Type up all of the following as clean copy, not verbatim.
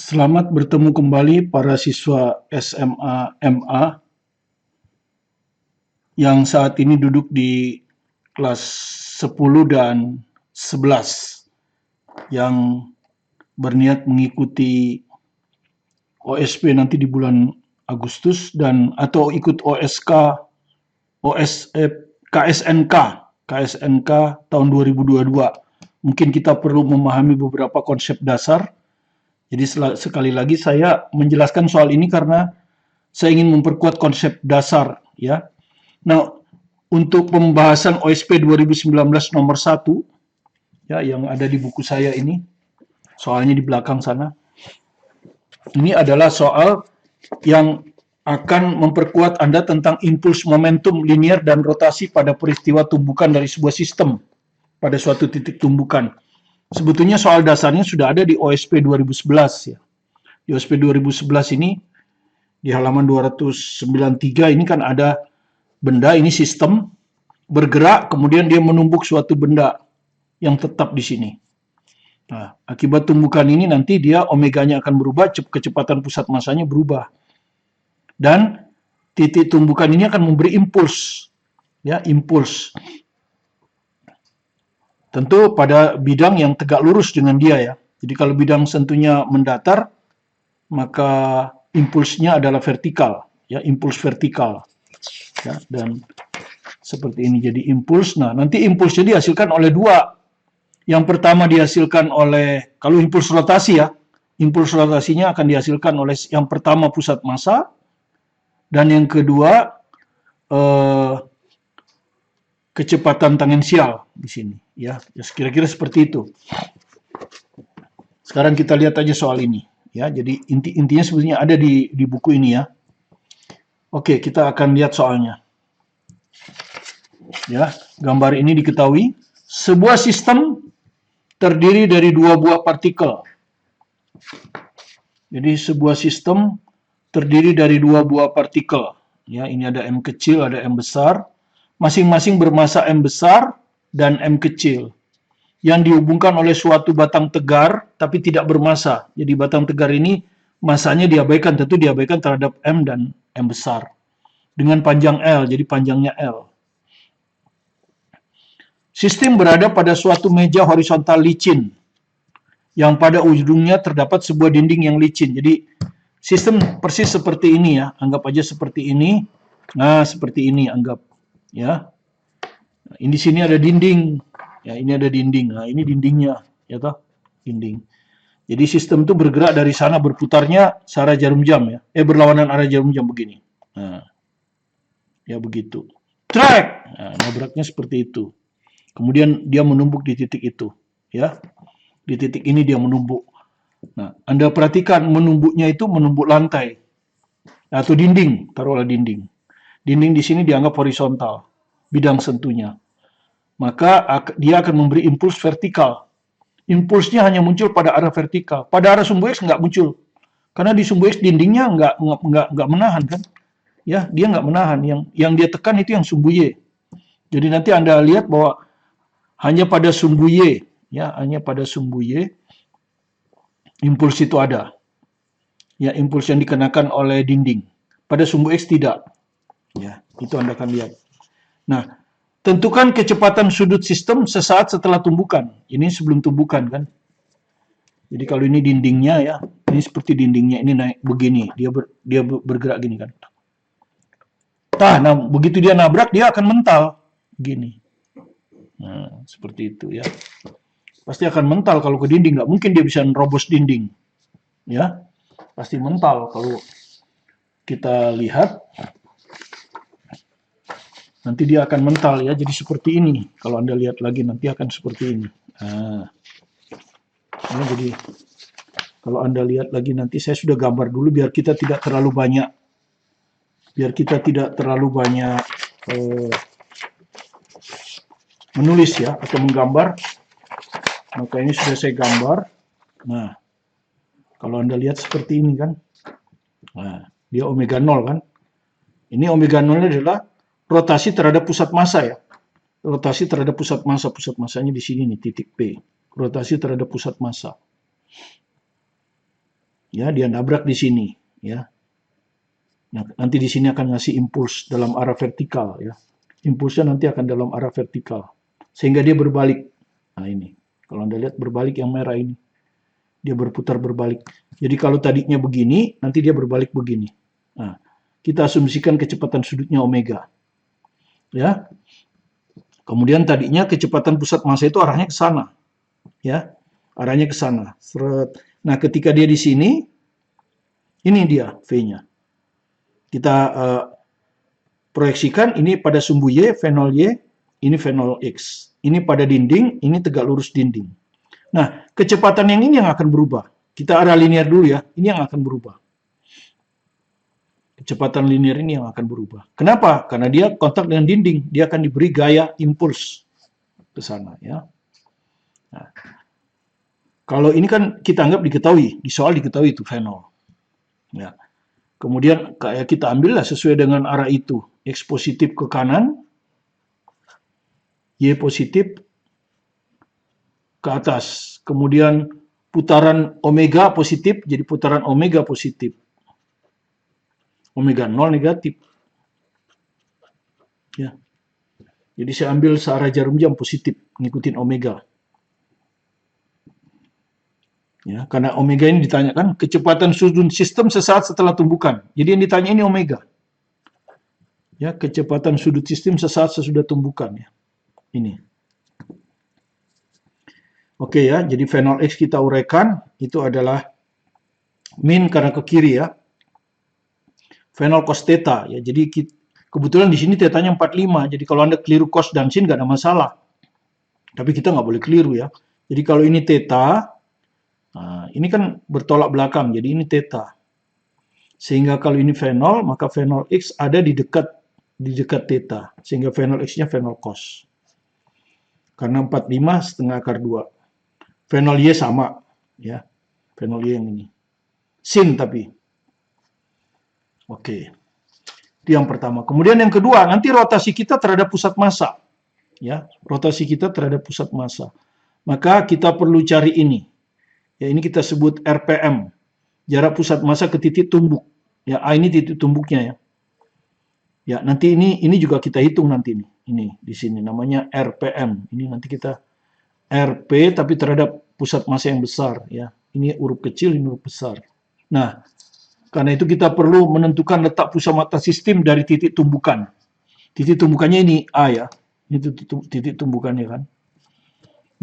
Selamat bertemu kembali para siswa SMA MA yang saat ini duduk di kelas 10 dan 11 yang berniat mengikuti OSP nanti di bulan Agustus dan atau ikut KSNK tahun 2022. Mungkin kita perlu memahami beberapa konsep dasar. Jadi sekali lagi saya menjelaskan soal ini karena saya ingin memperkuat konsep dasar ya. Nah, untuk pembahasan OSP 2019 nomor 1 ya yang ada di buku saya ini, soalnya di belakang sana. Ini adalah soal yang akan memperkuat Anda tentang impuls momentum linear dan rotasi pada peristiwa tumbukan dari sebuah sistem pada suatu titik tumbukan. Sebetulnya soal dasarnya sudah ada di OSP 2011 ya. Di OSP 2011 ini di halaman 293 ini kan ada benda, ini sistem bergerak kemudian dia menumbuk suatu benda yang tetap di sini. Nah, akibat tumbukan ini nanti dia omeganya akan berubah, kecepatan pusat masanya berubah. Dan titik tumbukan ini akan memberi impuls. Ya, impuls. Tentu pada bidang yang tegak lurus dengan dia ya. Jadi kalau bidang sentuhnya mendatar, maka impulsnya adalah vertikal, ya, impuls vertikal. Ya, dan seperti ini jadi impuls. Nah, nanti impulsnya dihasilkan oleh dua. Yang pertama dihasilkan oleh, kalau impuls rotasi ya, impuls rotasinya akan dihasilkan oleh yang pertama pusat massa, dan yang kedua kecepatan tangensial di sini ya. Kira-kira seperti itu. Sekarang kita lihat aja soal ini ya. Jadi intinya sebetulnya ada di buku ini ya. Oke, kita akan lihat soalnya. Ya, gambar ini diketahui sebuah sistem terdiri dari dua buah partikel. Jadi sebuah sistem terdiri dari dua buah partikel. Ya, ini ada M kecil, ada M besar. Masing-masing bermassa M besar dan M kecil. Yang dihubungkan oleh suatu batang tegar, tapi tidak bermassa. Jadi batang tegar ini massanya diabaikan, tentu diabaikan terhadap M dan M besar. Dengan panjang L, jadi panjangnya L. Sistem berada pada suatu meja horizontal licin, yang pada ujungnya terdapat sebuah dinding yang licin. Jadi sistem persis seperti ini ya, anggap aja seperti ini. Nah, seperti ini anggap ya. Ini di sini ada dinding. Ya, ini ada dinding. Nah, ini dindingnya, ya toh? Dinding. Jadi sistem itu bergerak dari sana berputarnya searah jarum jam ya. Berlawanan arah jarum jam begini. Nah, ya begitu. Track. Nah, nabraknya seperti itu. Kemudian dia menumbuk di titik itu, ya. Di titik ini dia menumbuk. Nah, Anda perhatikan menumbuknya itu menumbuk lantai atau dinding, taruhlah dinding. Dinding di sini dianggap horizontal, bidang sentuhnya. Maka dia akan memberi impuls vertikal. Impulsnya hanya muncul pada arah vertikal. Pada arah sumbu X nggak muncul. Karena di sumbu X dindingnya nggak menahan kan. Ya, dia nggak menahan. Yang dia tekan itu yang sumbu Y. Jadi nanti Anda lihat bahwa hanya pada sumbu Y, ya, hanya pada sumbu Y impuls itu ada. Ya, impuls yang dikenakan oleh dinding. Pada sumbu X tidak. Ya, itu Anda akan lihat. Nah, tentukan kecepatan sudut sistem sesaat setelah tumbukan. Ini sebelum tumbukan kan. Jadi kalau ini dindingnya ya, ini seperti dindingnya ini naik begini, dia bergerak gini kan. Nah, begitu dia nabrak dia akan mental gini. Nah, seperti itu ya. Pasti akan mental kalau ke dinding, nggak mungkin dia bisa nerobos dinding. Ya, pasti mental kalau kita lihat. Nanti dia akan mental ya, jadi seperti ini. Kalau Anda lihat lagi nanti akan seperti ini. Nah, ya, jadi kalau Anda lihat lagi nanti saya sudah gambar dulu biar kita tidak terlalu banyak, menulis ya atau menggambar. Maka ini sudah saya gambar. Nah, kalau Anda lihat seperti ini kan. Nah, dia omega 0 kan. Ini omega 0 adalah rotasi terhadap pusat massa ya. Rotasi terhadap pusat massanya di sini nih, titik P. Rotasi terhadap pusat massa. Ya, dia nabrak di sini, ya. Nah, nanti di sini akan ngasih impuls dalam arah vertikal, ya. Impulsnya nanti akan dalam arah vertikal, sehingga dia berbalik. Nah, ini. Kalau Anda lihat berbalik yang merah ini. Dia berputar berbalik. Jadi kalau tadinya begini, nanti dia berbalik begini. Nah, kita asumsikan kecepatan sudutnya omega. Ya. Kemudian tadinya kecepatan pusat massa itu arahnya ke sana. Ya. Arahnya ke sana. Nah, ketika dia di sini, ini dia V-nya. Kita proyeksikan ini pada sumbu Y, fenol Y, ini fenol X. Ini pada dinding, ini tegak lurus dinding. Nah, kecepatan yang ini yang akan berubah. Kita arah linear dulu ya, ini yang akan berubah. Kecepatan linear ini yang akan berubah. Kenapa? Karena dia kontak dengan dinding, dia akan diberi gaya impuls ke sana ya. Nah, kalau ini kan kita anggap diketahui, di soal diketahui itu fenol. Ya. Kemudian kayak kita ambillah sesuai dengan arah itu. X positif ke kanan, Y positif ke atas. Kemudian putaran omega positif, jadi putaran omega positif. Omega 0 negatif. Ya. Jadi saya ambil searah jarum jam positif, ngikutin omega. Ya, karena omega ini ditanyakan kecepatan sudut sistem sesaat setelah tumbukan. Jadi yang ditanya ini omega. Ya, kecepatan sudut sistem sesaat sesudah tumbukan ya. Ini. Oke ya, jadi fenol X kita uraikan itu adalah min karena ke kiri ya. Fenol cos theta ya. Jadi kebetulan di sini tetanya 45. Jadi kalau Anda keliru cos dan sin nggak ada masalah. Tapi kita nggak boleh keliru ya. Jadi kalau ini theta, nah, ini kan bertolak belakang. Jadi ini theta. Sehingga kalau ini fenol, maka fenol X ada di dekat theta. Sehingga fenol X-nya fenol cos. Karena 45 setengah akar 2. Fenol Y sama, ya. Fenol Y yang ini. Sin tapi. Oke. Itu yang pertama. Kemudian yang kedua, nanti rotasi kita terhadap pusat massa. Ya, rotasi kita terhadap pusat massa. Maka kita perlu cari ini. Ya, ini kita sebut RPM. Jarak pusat massa ke titik tumbuk. Ya, A ini titik tumbuknya ya. Ya, nanti ini juga kita hitung nanti nih. Ini di sini namanya RPM. Ini nanti kita RP tapi terhadap pusat massa yang besar ya. Ini huruf kecil, ini huruf besar. Nah, karena itu kita perlu menentukan letak pusat massa sistem dari titik tumbukan. Titik tumbukannya ini A ya. Ini titik tumbukannya kan.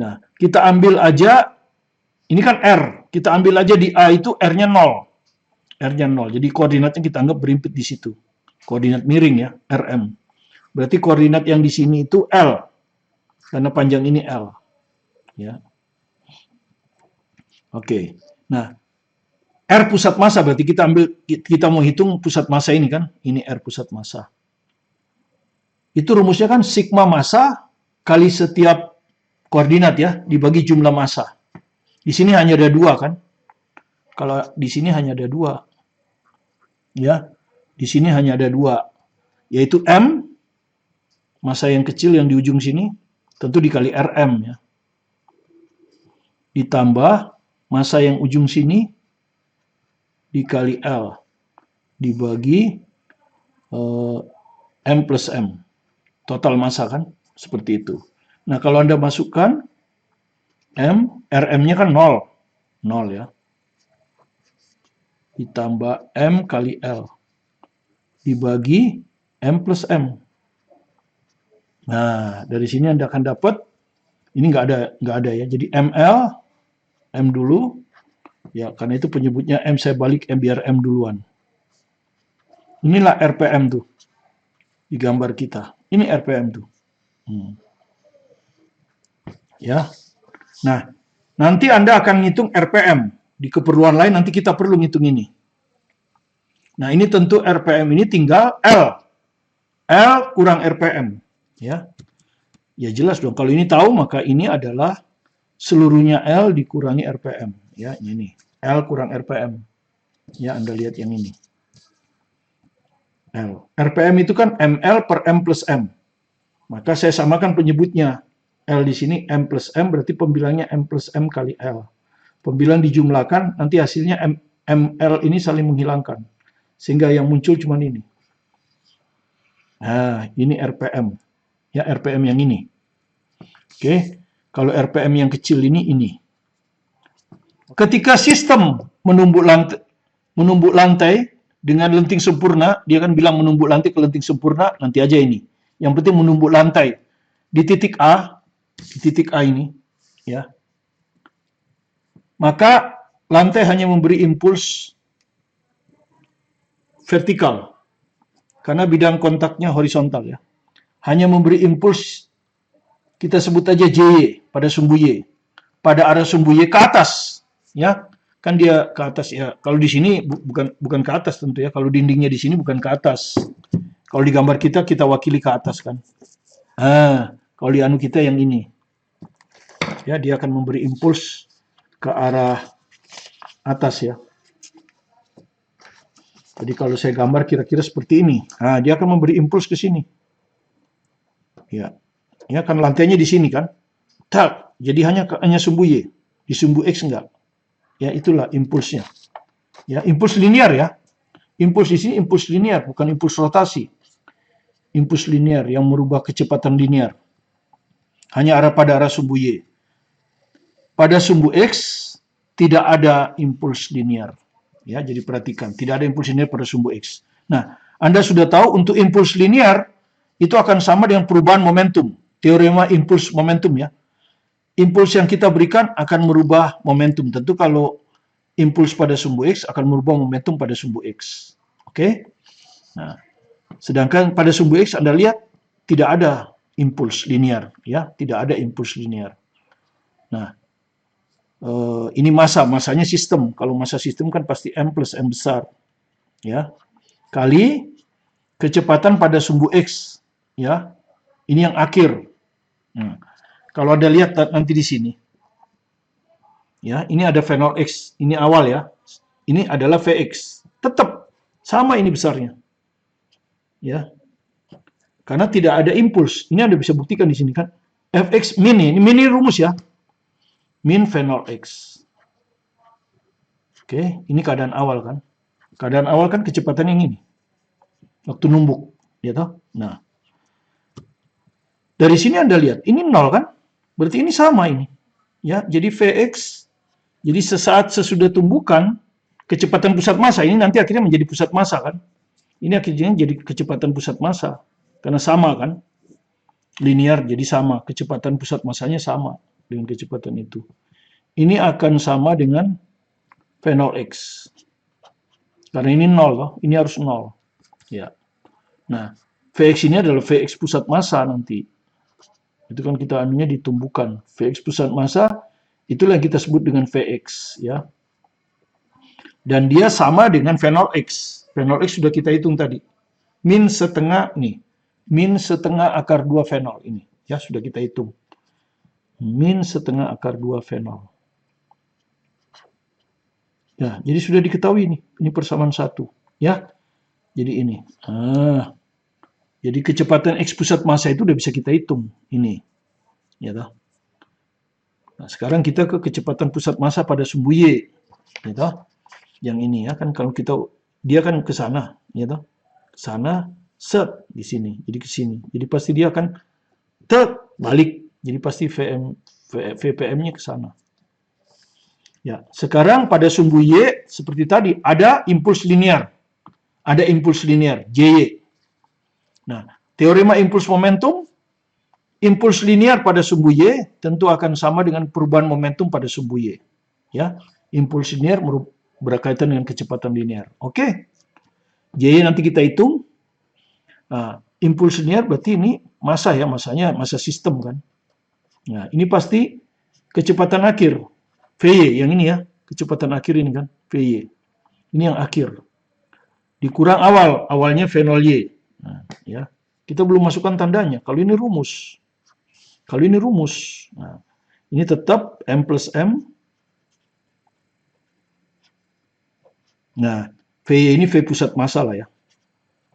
Nah, kita ambil aja ini kan R. Kita ambil aja di A itu R-nya 0. R-nya 0. Jadi koordinatnya kita anggap berimpit di situ. Koordinat miring ya, RM. Berarti koordinat yang di sini itu L. Karena panjang ini L. Ya. Oke. Nah, R pusat massa berarti kita mau hitung pusat massa ini kan. Ini R pusat massa. Itu rumusnya kan sigma massa kali setiap koordinat ya, dibagi jumlah massa. Di sini hanya ada 2 kan. Kalau di sini hanya ada 2. Ya. Di sini hanya ada 2. Yaitu M massa yang kecil yang di ujung sini tentu dikali RM ya. Ditambah massa yang ujung sini dikali L dibagi M plus M. Total massa kan? Seperti itu. Nah, kalau Anda masukkan M, RM-nya kan 0. 0 ya. Ditambah M kali L. Dibagi M plus M. Nah, dari sini Anda akan dapat, ini nggak ada ya. Jadi ML, M dulu, ya karena itu penyebutnya M saya balik M biar M duluan. Inilah RPM tuh, di gambar kita. Ini RPM tuh. Ya, nah nanti Anda akan ngitung RPM. Di keperluan lain nanti kita perlu ngitung ini. Nah ini tentu RPM ini tinggal L. L kurang RPM. Ya, ya jelas dong. Kalau ini tahu maka ini adalah seluruhnya L dikurangi RPM. Ya, ini. L kurang RPM. Ya, Anda lihat yang ini. L. RPM itu kan ML per M plus M. Maka saya samakan penyebutnya. L di sini M plus M berarti pembilangnya M plus M kali L. Pembilang dijumlahkan nanti hasilnya ML ini saling menghilangkan. Sehingga yang muncul cuma ini. Nah, ini RPM. Ya, RPM yang ini. Oke. Kalau RPM yang kecil ini. Ketika sistem menumbuk lantai dengan lenting sempurna, dia kan bilang menumbuk lantai ke lenting sempurna, nanti aja ini. Yang penting menumbuk lantai di titik A ini, ya. Maka lantai hanya memberi impuls vertikal karena bidang kontaknya horizontal, ya. Hanya memberi impuls, kita sebut aja JY pada sumbu Y, pada arah sumbu Y ke atas, ya. Kan dia ke atas, ya. Kalau di sini bukan ke atas tentu, ya. Kalau dindingnya di sini bukan ke atas. Kalau di gambar kita wakili ke atas, kan. Kalau di anu kita yang ini, ya, dia akan memberi impuls ke arah atas, ya. Jadi kalau saya gambar kira-kira seperti ini, dia akan memberi impuls ke sini, ya. Ya kan lantainya di sini, kan. Tak, jadi hanya sumbu Y, di sumbu X enggak. Ya, itulah impulsnya. Ya, impuls linear, ya. Impuls di sini impuls linear, bukan impuls rotasi. Impuls linear yang merubah kecepatan linear. Hanya pada arah sumbu Y. Pada sumbu X tidak ada impuls linear. Ya, jadi perhatikan, tidak ada impuls linear pada sumbu X. Nah, Anda sudah tahu untuk impuls linear itu akan sama dengan perubahan momentum. Teorema impuls momentum, ya. Impuls yang kita berikan akan merubah momentum. Tentu kalau impuls pada sumbu X akan merubah momentum pada sumbu X. Oke? Nah, sedangkan pada sumbu X Anda lihat tidak ada impuls linear, ya, tidak ada impuls linear. Nah, ini masanya sistem. Kalau massa sistem kan pasti M plus M besar, ya, kali kecepatan pada sumbu X, ya. Ini yang akhir. Kalau Anda lihat nanti di sini, ya, ini ada V0 X, ini awal, ya. Ini adalah Vx. Tetap sama ini besarnya, ya. Karena tidak ada impuls. Ini Anda bisa buktikan di sini, kan. Fx min ini rumus, ya. Min V0 X. Oke, ini keadaan awal, kan. Keadaan awal kan kecepatan yang ini. Waktu numbuk, ya toh. Nah, dari sini Anda lihat, ini 0, kan. Berarti ini sama ini. Ya, jadi Vx, jadi sesaat sesudah tumbukan, kecepatan pusat massa, ini nanti akhirnya menjadi pusat massa, kan. Ini akhirnya jadi kecepatan pusat massa. Karena sama, kan. Linear, jadi sama. Kecepatan pusat massanya sama dengan kecepatan itu. Ini akan sama dengan V0X. Karena ini 0, ini harus 0. Ya. Nah, Vx ini adalah Vx pusat massa nanti. Itu kan kita anunya ditumbuhkan. Vx pusat massa, itulah yang kita sebut dengan Vx, ya. Dan dia sama dengan V0X. V0X sudah kita hitung tadi. Min setengah, nih. Min setengah akar 2 V0 ini. Ya, sudah kita hitung. Min setengah akar 2 V0. Ya, jadi sudah diketahui nih. Ini persamaan 1. Ya, jadi ini. Jadi kecepatan X pusat massa itu udah bisa kita hitung. Ini. Ya toh. Nah, sekarang kita ke kecepatan pusat massa pada sumbu Y. Ya toh. Yang ini, ya kan, kalau kita, dia kan ke sana. Ya toh. Ke sana, set di sini. Jadi ke sini. Jadi pasti dia akan balik. Jadi pasti VPM-nya ke sana. Ya, sekarang pada sumbu Y seperti tadi ada impuls linear. Ada impuls linear JY. Nah, teorema impuls momentum, impuls linear pada sumbu Y tentu akan sama dengan perubahan momentum pada sumbu Y. Ya, impuls linear berkaitan dengan kecepatan linear. Oke. JY nanti kita hitung. Nah, impuls linear berarti ini massa, ya, massanya massa sistem, kan. Nah, ini pasti kecepatan akhir. Vy yang ini, ya, kecepatan akhir ini, kan, Vy. Ini yang akhir. Dikurang awalnya V0Y. Nah, ya, kita belum masukkan tandanya. Kalau ini rumus. Nah, ini tetap M plus M. Nah, V ini V pusat massa lah, ya.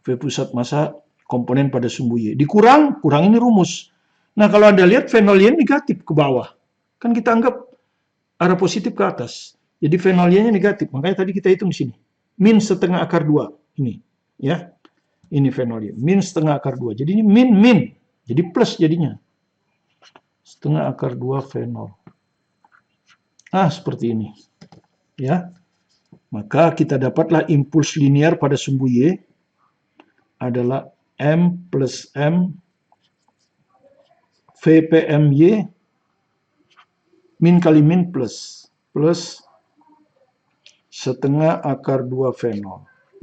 V pusat massa komponen pada sumbu Y. Kurang ini rumus. Nah, kalau Anda lihat V0Y negatif ke bawah. Kan kita anggap arah positif ke atas. Jadi V nol-nya negatif. Makanya tadi kita hitung di sini. Min setengah akar 2. Ini. Ya. Ini V nol-nya. Min setengah akar 2. Jadi ini min. Jadi plus jadinya. Setengah akar 2 V nol. Seperti ini. Ya. Maka kita dapatlah impuls linear pada sumbu Y adalah M plus M VPMY min kali min plus setengah akar 2 V0.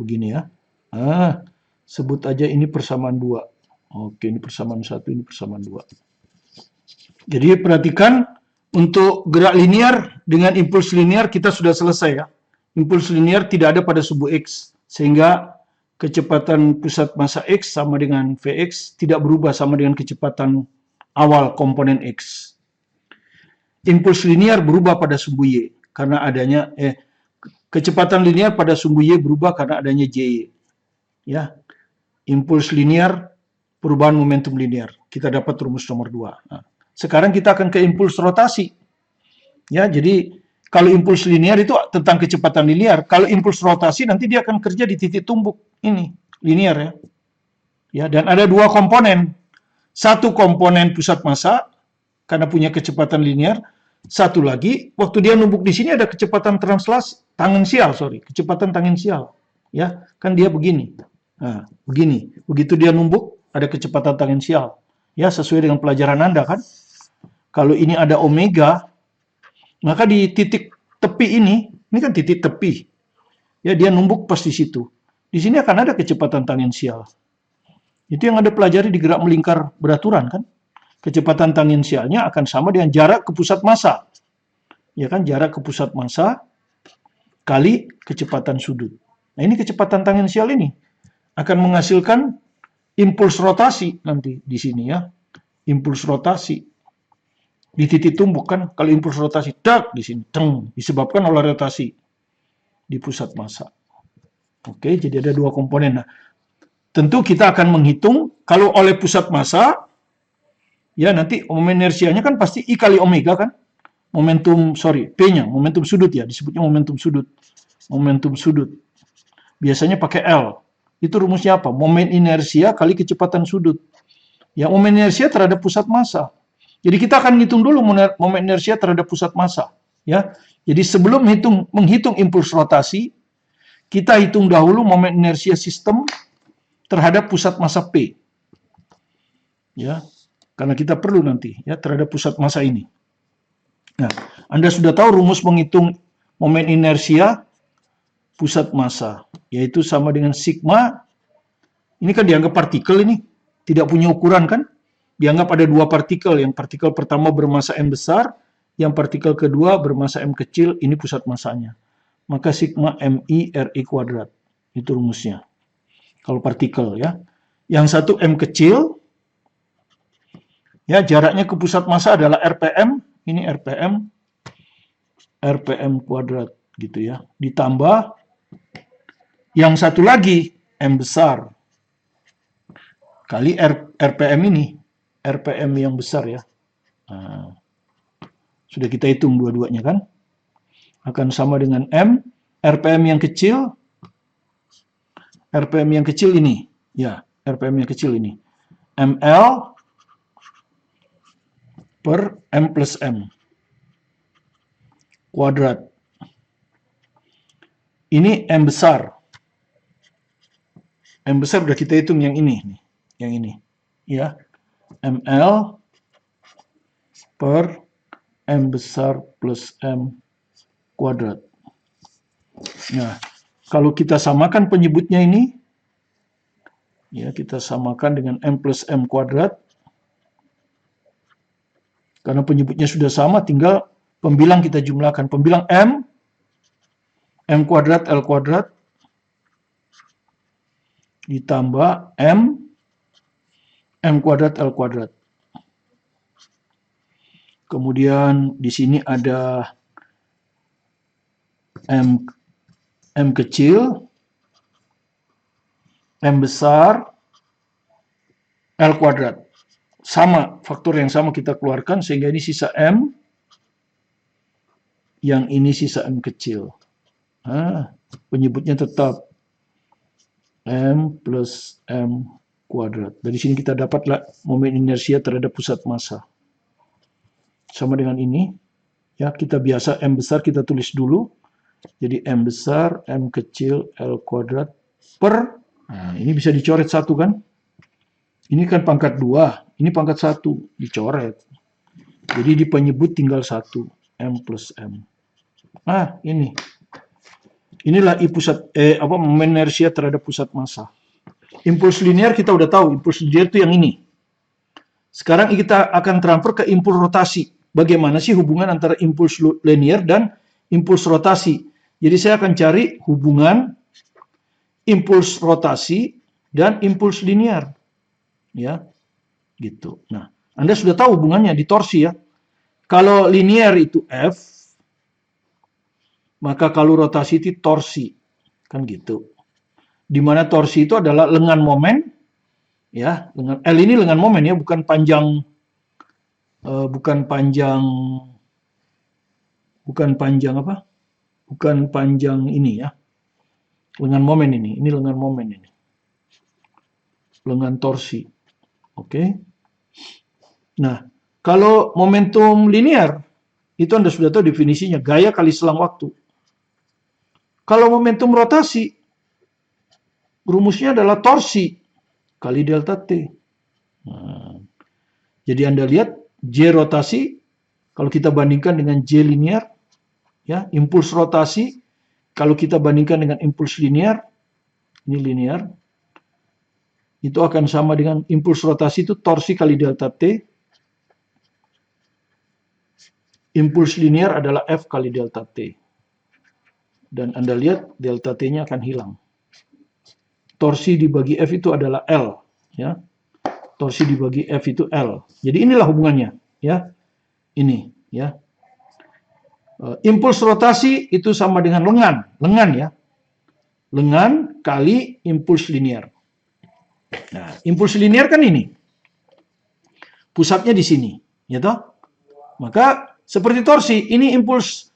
Begini ya. Sebut aja ini persamaan 2. Oke, ini persamaan 1, ini persamaan 2. Jadi perhatikan, untuk gerak linear dengan impuls linear kita sudah selesai ya. Impuls linear tidak ada pada sumbu X. Sehingga kecepatan pusat massa X sama dengan Vx tidak berubah sama dengan kecepatan awal komponen X. Impuls linear berubah pada sumbu Y karena adanya kecepatan linear pada sumbu Y berubah karena adanya Jy. Ya. Impuls linear, perubahan momentum linear. Kita dapat rumus nomor 2. Nah, sekarang kita akan ke impuls rotasi. Ya, jadi kalau impuls linear itu tentang kecepatan linear. Kalau impuls rotasi nanti dia akan kerja di titik tumbuk ini, linear ya. Ya, dan ada 2 komponen. Satu komponen pusat massa karena punya kecepatan linear. Satu lagi, waktu dia numbuk di sini ada kecepatan translasi, kecepatan tangensial. Ya, kan dia begini. Nah, begini. Begitu dia numbuk, ada kecepatan tangensial. Ya, sesuai dengan pelajaran Anda kan. Kalau ini ada omega, maka di titik tepi ini kan titik tepi. Ya, dia numbuk pas di situ. Di sini akan ada kecepatan tangensial. Itu yang Anda pelajari di gerak melingkar beraturan kan. Kecepatan tangensialnya akan sama dengan jarak ke pusat massa. Ya kan, jarak ke pusat massa kali kecepatan sudut. Nah, ini kecepatan tangensial ini akan menghasilkan impuls rotasi nanti di sini ya. Impuls rotasi di titik tumbuk kan, kalau impuls rotasi di sini disebabkan oleh rotasi di pusat massa. Oke, jadi ada 2 komponen. Nah, tentu kita akan menghitung kalau oleh pusat massa ya nanti momen inersianya kan pasti I kali omega kan. P-nya, momentum sudut ya, disebutnya momentum sudut. Momentum sudut. Biasanya pakai L. Itu rumusnya apa? Momen inersia kali kecepatan sudut. Ya, momen inersia terhadap pusat massa. Jadi kita akan hitung dulu momen inersia terhadap pusat massa, ya. Jadi sebelum menghitung impuls rotasi, kita hitung dahulu momen inersia sistem terhadap pusat massa P. Ya. Karena kita perlu nanti ya terhadap pusat massa ini. Nah, Anda sudah tahu rumus menghitung momen inersia pusat massa, yaitu sama dengan sigma. Ini kan dianggap partikel ini, tidak punya ukuran kan? Dianggap ada 2 partikel, yang partikel pertama bermassa M besar, yang partikel kedua bermassa M kecil, ini pusat massanya. Maka sigma MI RI kuadrat, itu rumusnya. Kalau partikel ya. Yang satu M kecil, ya jaraknya ke pusat massa adalah RPM, ini RPM kuadrat gitu ya. Ditambah yang satu lagi M besar kali RPM ini, RPM yang besar ya. Nah, sudah kita hitung dua-duanya kan. Akan sama dengan M, RPM yang kecil ini, ya, RPM yang kecil ini. ML per M plus M kuadrat. Ini M besar. M besar sudah kita hitung yang ini nih, yang ini. Ya. ML per M besar plus M kuadrat. Nah, kalau kita samakan penyebutnya ini, ya kita samakan dengan M plus M kuadrat. Karena penyebutnya sudah sama, tinggal pembilang kita jumlahkan. Pembilang M kuadrat L kuadrat, ditambah M kuadrat L kuadrat. Kemudian di sini ada M kecil, M besar, L kuadrat. Sama, faktor yang sama kita keluarkan sehingga ini sisa M Yang ini sisa M kecil. Penyebutnya tetap M plus M kuadrat. Dari sini kita dapatlah momen inersia terhadap pusat massa. Sama dengan ini. Ya, kita biasa M besar kita tulis dulu. Jadi M besar, M kecil, L kuadrat per, ini bisa dicoret satu kan? Ini kan pangkat 2, ini pangkat 1, dicoret. Jadi di penyebut tinggal 1, M plus M. Ini. Inilah momen inersia terhadap pusat massa. Impuls linear kita udah tahu, impuls linear itu yang ini. Sekarang kita akan transfer ke impuls rotasi. Bagaimana sih hubungan antara impuls linear dan impuls rotasi? Jadi saya akan cari hubungan impuls rotasi dan impuls linear. Ya, gitu. Nah, Anda sudah tahu hubungannya di torsi ya. Kalau linear itu F, maka kalau rotasi itu torsi. Kan gitu. Di mana torsi itu adalah lengan momen, ya, L ini lengan momen ya, bukan panjang apa? Bukan panjang ini ya. Lengan momen ini lengan momen ini. Lengan torsi. Oke. Nah, kalau momentum linear itu Anda sudah tahu definisinya, gaya kali selang waktu. Kalau momentum rotasi rumusnya adalah torsi kali delta T. Jadi Anda lihat J rotasi kalau kita bandingkan dengan J linear, ya, impuls rotasi kalau kita bandingkan dengan impuls linear, ini linear, itu akan sama dengan impuls rotasi itu torsi kali delta T. Impuls linear adalah F kali delta T. Dan Anda lihat delta T-nya akan hilang. Torsi dibagi F itu adalah L, ya. Torsi dibagi F itu L. Jadi inilah hubungannya, ya. Ini, ya. Impuls rotasi itu sama dengan lengan ya. Lengan kali impuls linear. Nah, impuls linear kan ini. Pusatnya di sini, ya toh? Maka seperti torsi, ini impuls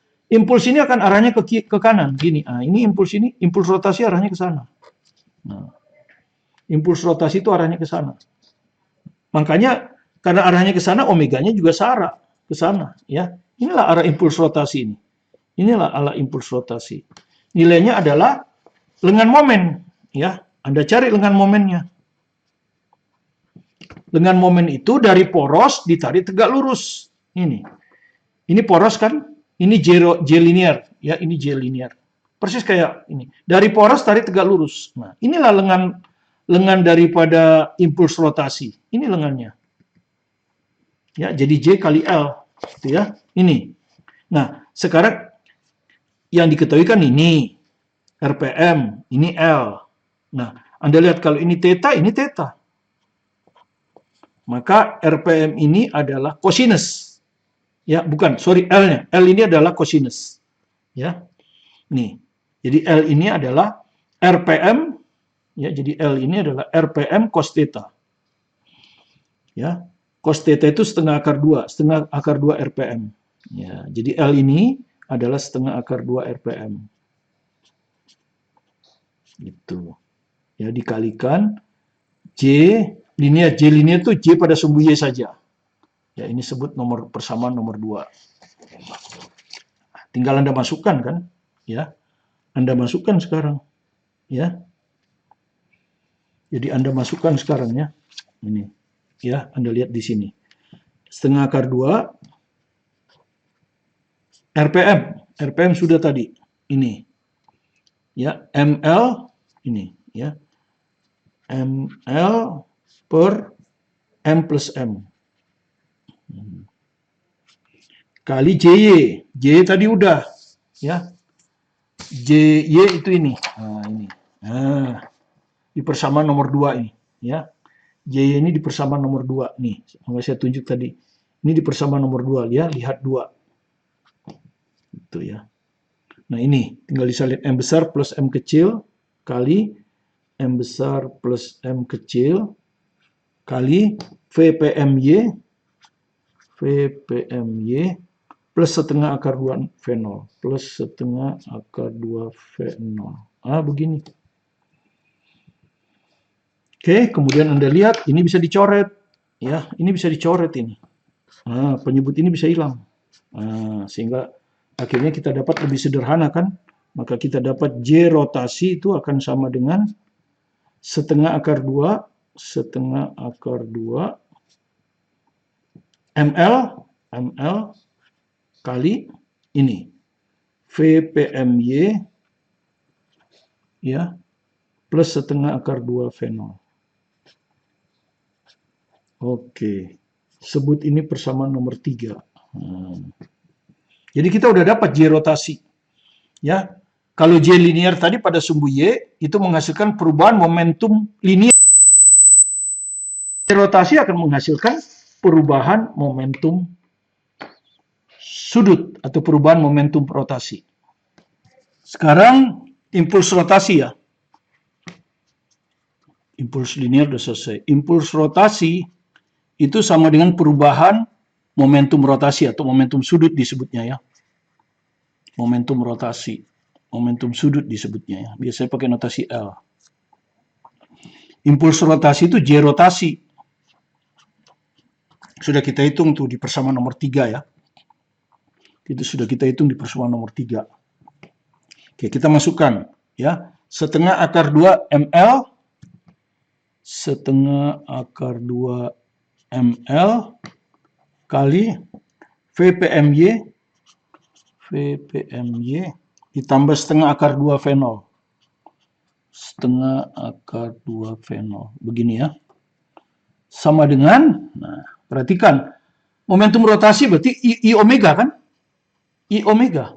ini akan arahnya ke kanan, gini. Ini impuls rotasi arahnya ke sana. Nah, impuls rotasi itu arahnya ke sana. Makanya karena arahnya ke sana, omeganya juga ke sana, ya. Inilah arah impuls rotasi ini. Inilah arah impuls rotasi. Nilainya adalah lengan momen, ya. Anda cari lengan momennya. Lengan momen itu dari poros ditarik tegak lurus. Ini poros kan? Ini J linear, ya, ini J linear. Persis kayak ini. Dari poros tarik tegak lurus. Nah, inilah lengan daripada impuls rotasi. Ini lengannya. Ya, jadi J kali L, gitu ya. Ini. Nah, sekarang yang diketahui kan ini RPM, ini L. Nah, Anda lihat kalau ini theta, ini theta. Maka RPM ini adalah cosinus. Ya, bukan, sorry, L-nya. L ini adalah cosinus. Ya. Nih. Jadi L ini adalah RPM, ya, jadi L ini adalah RPM cos theta. Ya. Cos theta itu setengah akar 2 RPM. Ya, jadi L ini adalah setengah akar 2 RPM. Gitu. Ya, dikalikan J linear itu J pada sumbu Y saja. Ya, ini sebut persamaan nomor 2. Tinggal Anda masukkan kan? Ya. Anda masukkan sekarang. Ya. Jadi Anda masukkan sekarang ya. Ini. Ya, Anda lihat di sini. Setengah akar 2 RPM sudah tadi. Ini. Ya, ML ini, ya. ML per M plus M. Kali JY. JY tadi udah, ya. JY itu ini. Ini. Di persamaan nomor 2 ini, ya. JY ini di persamaan nomor 2 nih. Makanya saya tunjuk tadi. Ini di persamaan nomor 2, ya. Lihat 2. Itu ya. Nah, ini tinggal disalin M besar plus M kecil kali M besar plus M kecil kali VPMY plus setengah akar 2 V0 plus setengah akar 2 V0. Begini. Oke, kemudian Anda lihat ini bisa dicoret. Ya, ini bisa dicoret ini. Penyebut ini bisa hilang. Sehingga akhirnya kita dapat lebih sederhana kan? Maka kita dapat J rotasi itu akan sama dengan setengah akar 2 ml kali ini VPMY ya plus setengah akar 2 V0. Oke. Sebut ini persamaan nomor 3. Jadi kita udah dapat J rotasi. Ya. Kalau J linear tadi pada sumbu Y itu menghasilkan perubahan momentum linear. J rotasi akan menghasilkan perubahan momentum sudut atau perubahan momentum rotasi. Sekarang impuls rotasi ya. Impuls linear sudah selesai. Impuls rotasi itu sama dengan perubahan momentum rotasi atau momentum sudut disebutnya ya. Momentum rotasi. Momentum sudut disebutnya ya. Biasanya pakai notasi L. Impuls rotasi itu J rotasi. Sudah kita hitung tuh di persamaan nomor 3 ya. Itu sudah kita hitung di persamaan nomor 3. Oke, kita masukkan ya. Setengah akar 2 ml setengah akar 2 ml kali VPMY ditambah setengah akar 2 V0. Setengah akar 2 V0. Begini ya. Sama dengan, perhatikan, momentum rotasi berarti I omega kan? I omega.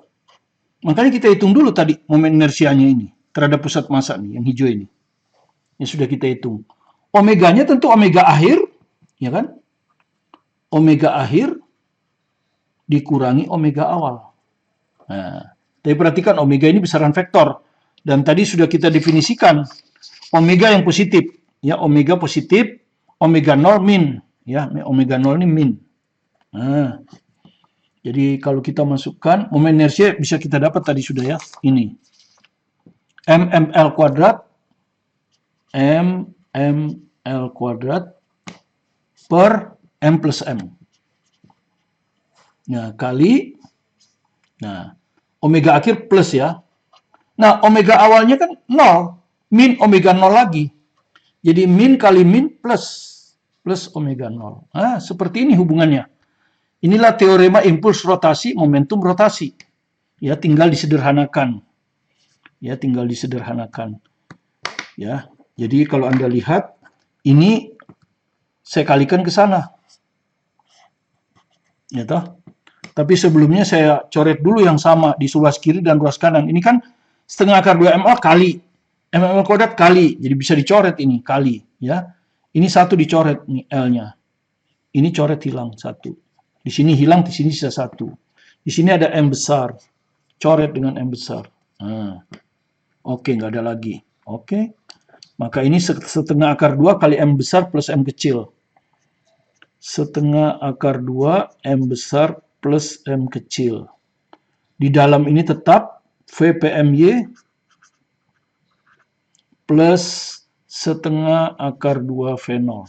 Makanya kita hitung dulu tadi momen inersianya ini terhadap pusat massa nih, yang hijau ini. Yang sudah kita hitung. Omeganya tentu omega akhir, ya kan? Omega akhir dikurangi omega awal. Tapi perhatikan omega ini besaran vektor. Dan tadi sudah kita definisikan omega yang positif. Ya, omega positif, omega 0 min. Ya, omega 0 ini min. Jadi kalau kita masukkan, momen inersia bisa kita dapat tadi sudah ya. Ini. MML kuadrat. MML kuadrat per M plus M. Kali. Omega akhir plus ya. Omega awalnya kan 0. Min omega 0 lagi. Jadi min kali min plus omega 0. Seperti ini hubungannya. Inilah teorema impuls rotasi, momentum rotasi. Ya, tinggal disederhanakan. Ya, jadi kalau Anda lihat, ini saya kalikan ke sana. Ya toh? Tapi sebelumnya saya coret dulu yang sama di ruas kiri dan ruas kanan. Ini kan setengah akar 2 ml kali. ML kuadrat kali. Jadi bisa dicoret ini kali. Ya. Ini satu dicoret nih L-nya. Ini coret hilang satu. Di sini hilang, di sini sisa satu. Di sini ada M besar. Coret dengan M besar. Oke, nggak ada lagi. Oke. Maka ini setengah akar 2 kali M besar plus M kecil. Setengah akar 2 M besar plus M kecil. Di dalam ini tetap VPMY plus setengah akar 2 V0.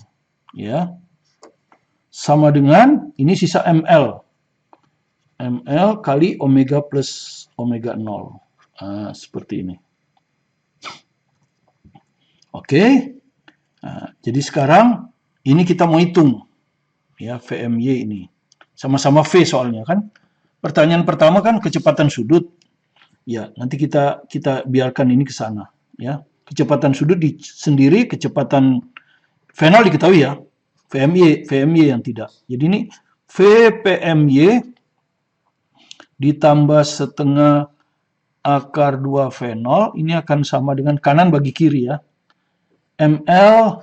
Ya. Sama dengan, ini sisa ML. ML kali omega plus omega 0. Seperti ini. Oke. Jadi sekarang, ini kita mau hitung. Ya, VMY ini. Sama-sama V soalnya kan. Pertanyaan pertama kan kecepatan sudut. Ya, nanti kita biarkan ini ke sana. Ya, kecepatan sudut sendiri, kecepatan V0 diketahui ya. VMY yang tidak. Jadi ini VPMY ditambah setengah akar 2 V0. Ini akan sama dengan kanan bagi kiri ya. ML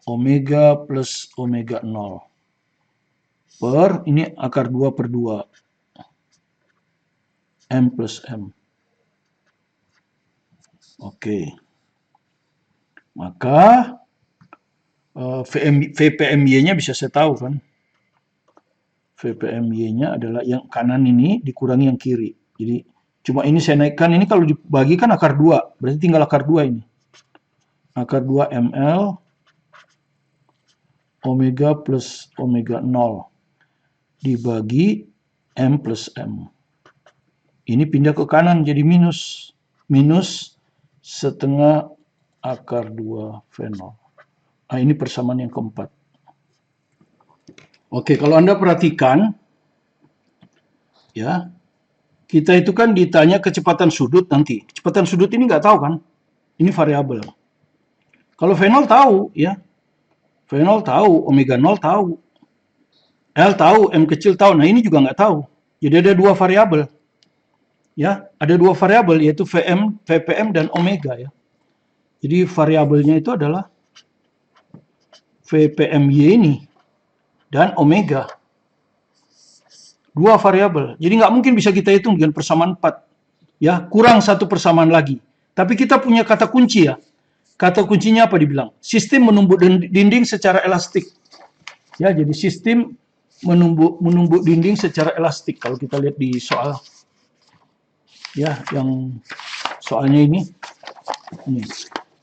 omega plus omega 0 per ini akar 2 per 2 M plus M. Oke. Maka VPMY-nya bisa saya tahu kan. VPMY-nya adalah yang kanan ini dikurangi yang kiri. Jadi cuma ini saya naikkan, ini kalau dibagikan akar 2, berarti tinggal akar 2 ini. Akar 2 ml omega plus omega 0 dibagi M plus M. Ini pindah ke kanan jadi minus. Minus setengah akar 2 fenol. Nah, ini persamaan yang keempat. Oke, kalau Anda perhatikan, ya, kita itu kan ditanya kecepatan sudut nanti. Kecepatan sudut ini nggak tahu kan? Ini variabel. Kalau fenol tahu, ya. Fenol tahu, omega 0 tahu. L tahu, M kecil tahu. Nah, ini juga nggak tahu. Jadi ada dua variabel. Ya, ada dua variabel yaitu VM, VPM dan omega ya. Jadi variabelnya itu adalah VPMY ini dan omega. Dua variabel. Jadi nggak mungkin bisa kita hitung dengan persamaan 4. Ya, kurang satu persamaan lagi. Tapi kita punya kata kunci ya. Kata kuncinya apa dibilang? Sistem menumbuk dinding secara elastik. Ya, jadi sistem menumbuk dinding secara elastik. Kalau kita lihat di soal ya, yang soalnya ini. Nih.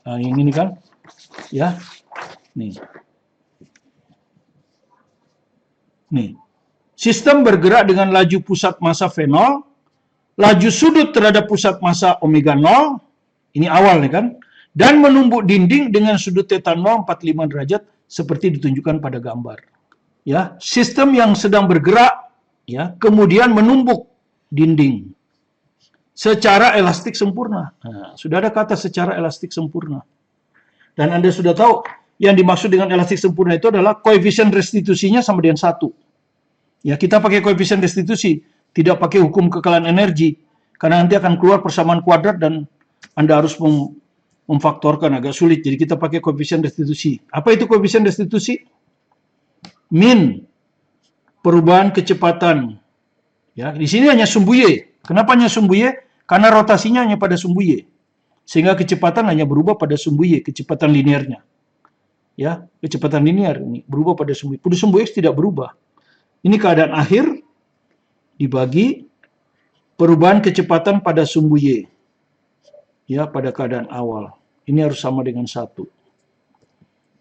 Nah, yang ini kan? Ya. Nih. Nih. Sistem bergerak dengan laju pusat massa V0, laju sudut terhadap pusat massa omega 0, ini awal nih kan, dan menumbuk dinding dengan sudut theta 0 45 derajat seperti ditunjukkan pada gambar. Ya, sistem yang sedang bergerak ya, kemudian menumbuk dinding secara elastik sempurna. Nah, sudah ada kata secara elastik sempurna. Dan Anda sudah tahu yang dimaksud dengan elastik sempurna itu adalah koefisien restitusinya sama dengan 1. Ya, kita pakai koefisien restitusi, tidak pakai hukum kekalahan energi, karena nanti akan keluar persamaan kuadrat dan Anda harus memfaktorkan, agak sulit. Jadi kita pakai koefisien restitusi. Apa itu koefisien restitusi? Min, perubahan kecepatan. Ya, di sini hanya sumbu Y. Kenapa hanya sumbu Y? Karena rotasinya hanya pada sumbu Y. Sehingga kecepatan hanya berubah pada sumbu Y, kecepatan linearnya. Ya, kecepatan linear ini berubah pada sumbu Y. Pada sumbu X tidak berubah. Ini keadaan akhir dibagi perubahan kecepatan pada sumbu Y. Ya, pada keadaan awal. Ini harus sama dengan 1.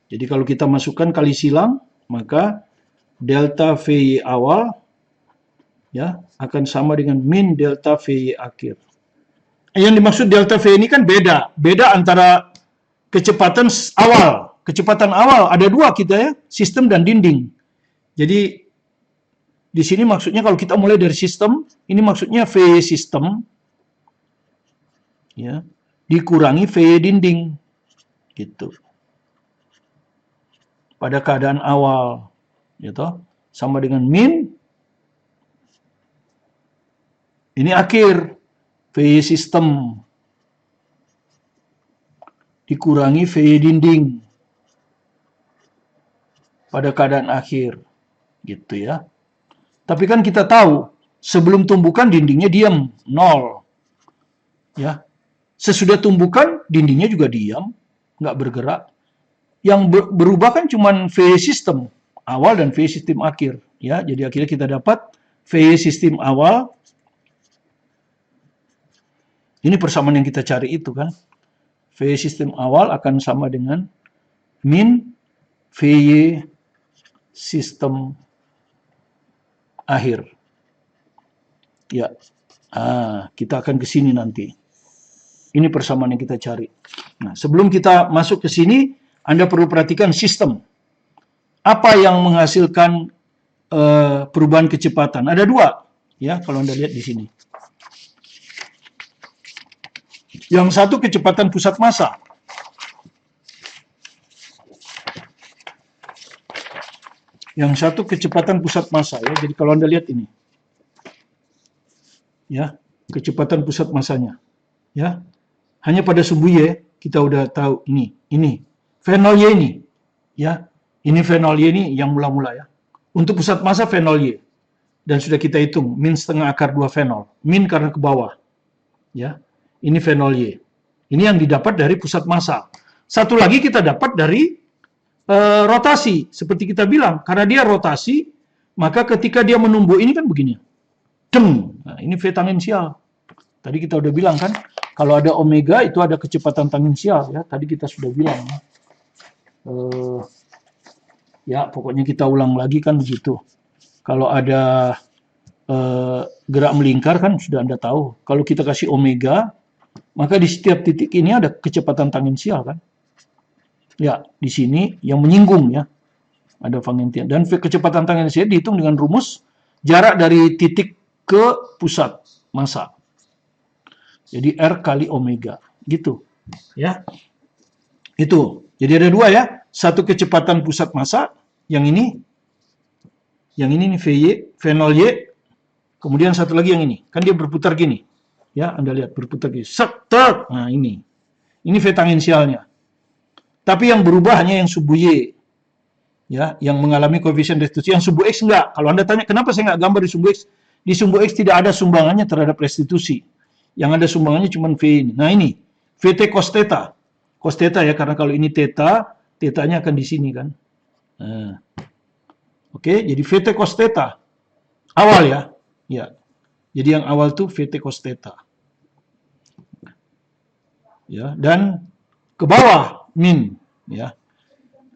Jadi kalau kita masukkan kali silang, maka delta VY awal ya akan sama dengan min delta VY akhir. Yang dimaksud delta V ini kan beda. Beda antara kecepatan awal. Kecepatan awal ada dua kita ya, sistem dan dinding. Jadi di sini maksudnya kalau kita mulai dari sistem, ini maksudnya VY sistem ya, dikurangi VY dinding gitu. Pada keadaan awal gitu, sama dengan min ini akhir VY sistem dikurangi VY dinding pada keadaan akhir gitu ya. Tapi kan kita tahu sebelum tumbukan dindingnya diam 0 ya. Sesudah tumbukan dindingnya juga diam, nggak bergerak. Yang berubah kan cuma VY sistem awal dan VY sistem akhir ya. Jadi akhirnya kita dapat VY sistem awal. Ini persamaan yang kita cari itu kan. VY sistem awal akan sama dengan min VY sistem akhir. Ya. Kita akan ke sini nanti. Ini persamaan yang kita cari. Nah, sebelum kita masuk ke sini, Anda perlu perhatikan sistem. Apa yang menghasilkan perubahan kecepatan? Ada dua, ya, kalau Anda lihat di sini. Yang satu kecepatan pusat massa. Yang satu kecepatan pusat massa ya. Jadi kalau Anda lihat ini. Ya, kecepatan pusat massanya. Ya. Hanya pada sumbu Y kita udah tahu ini. Fenol Y ini. Ya. Ini fenol Y ini yang mula-mula ya. Untuk pusat massa fenol Y. Dan sudah kita hitung min setengah akar 2 fenol. Min karena ke bawah. Ya. Ini fenol Y. Ini yang didapat dari pusat massa. Satu lagi kita dapat dari rotasi. Seperti kita bilang. Karena dia rotasi, Maka ketika dia menumbuk ini kan begini. Deng. Nah, ini V tangensial. Tadi kita udah bilang kan, kalau ada omega itu ada kecepatan tangensial ya. Tadi kita sudah bilang. Ya, pokoknya kita ulang lagi kan begitu. Kalau ada gerak melingkar kan sudah Anda tahu. Kalau kita kasih omega, maka di setiap titik ini ada kecepatan tangensial kan. Ya, di sini yang menyinggung ya. Ada Fangentian. Dan kecepatan tangensial dihitung dengan rumus jarak dari titik ke pusat massa. Jadi R kali omega. Gitu. Ya. Itu. Jadi ada dua ya. Satu kecepatan pusat massa. Yang ini. Yang ini nih VY. V0Y. Kemudian satu lagi yang ini. Kan dia berputar gini. Ya, Anda lihat. Berputar gini. Set. Nah, ini. Ini V tangensialnya. Tapi yang berubah hanya yang sub Y. Ya, yang mengalami koefisien restitusi. Yang sumbu X enggak. Kalau Anda tanya, kenapa saya enggak gambar di sumbu X? Di sumbu X tidak ada sumbangannya terhadap restitusi. Yang ada sumbangannya cuma V ini. Nah ini, VT cos theta. Cos theta ya, karena kalau ini theta, theta-nya akan di sini kan. Nah. Oke, jadi VT cos theta. Awal ya. Ya. Jadi yang awal tuh VT cos theta. Ya, dan ke bawah min, ya.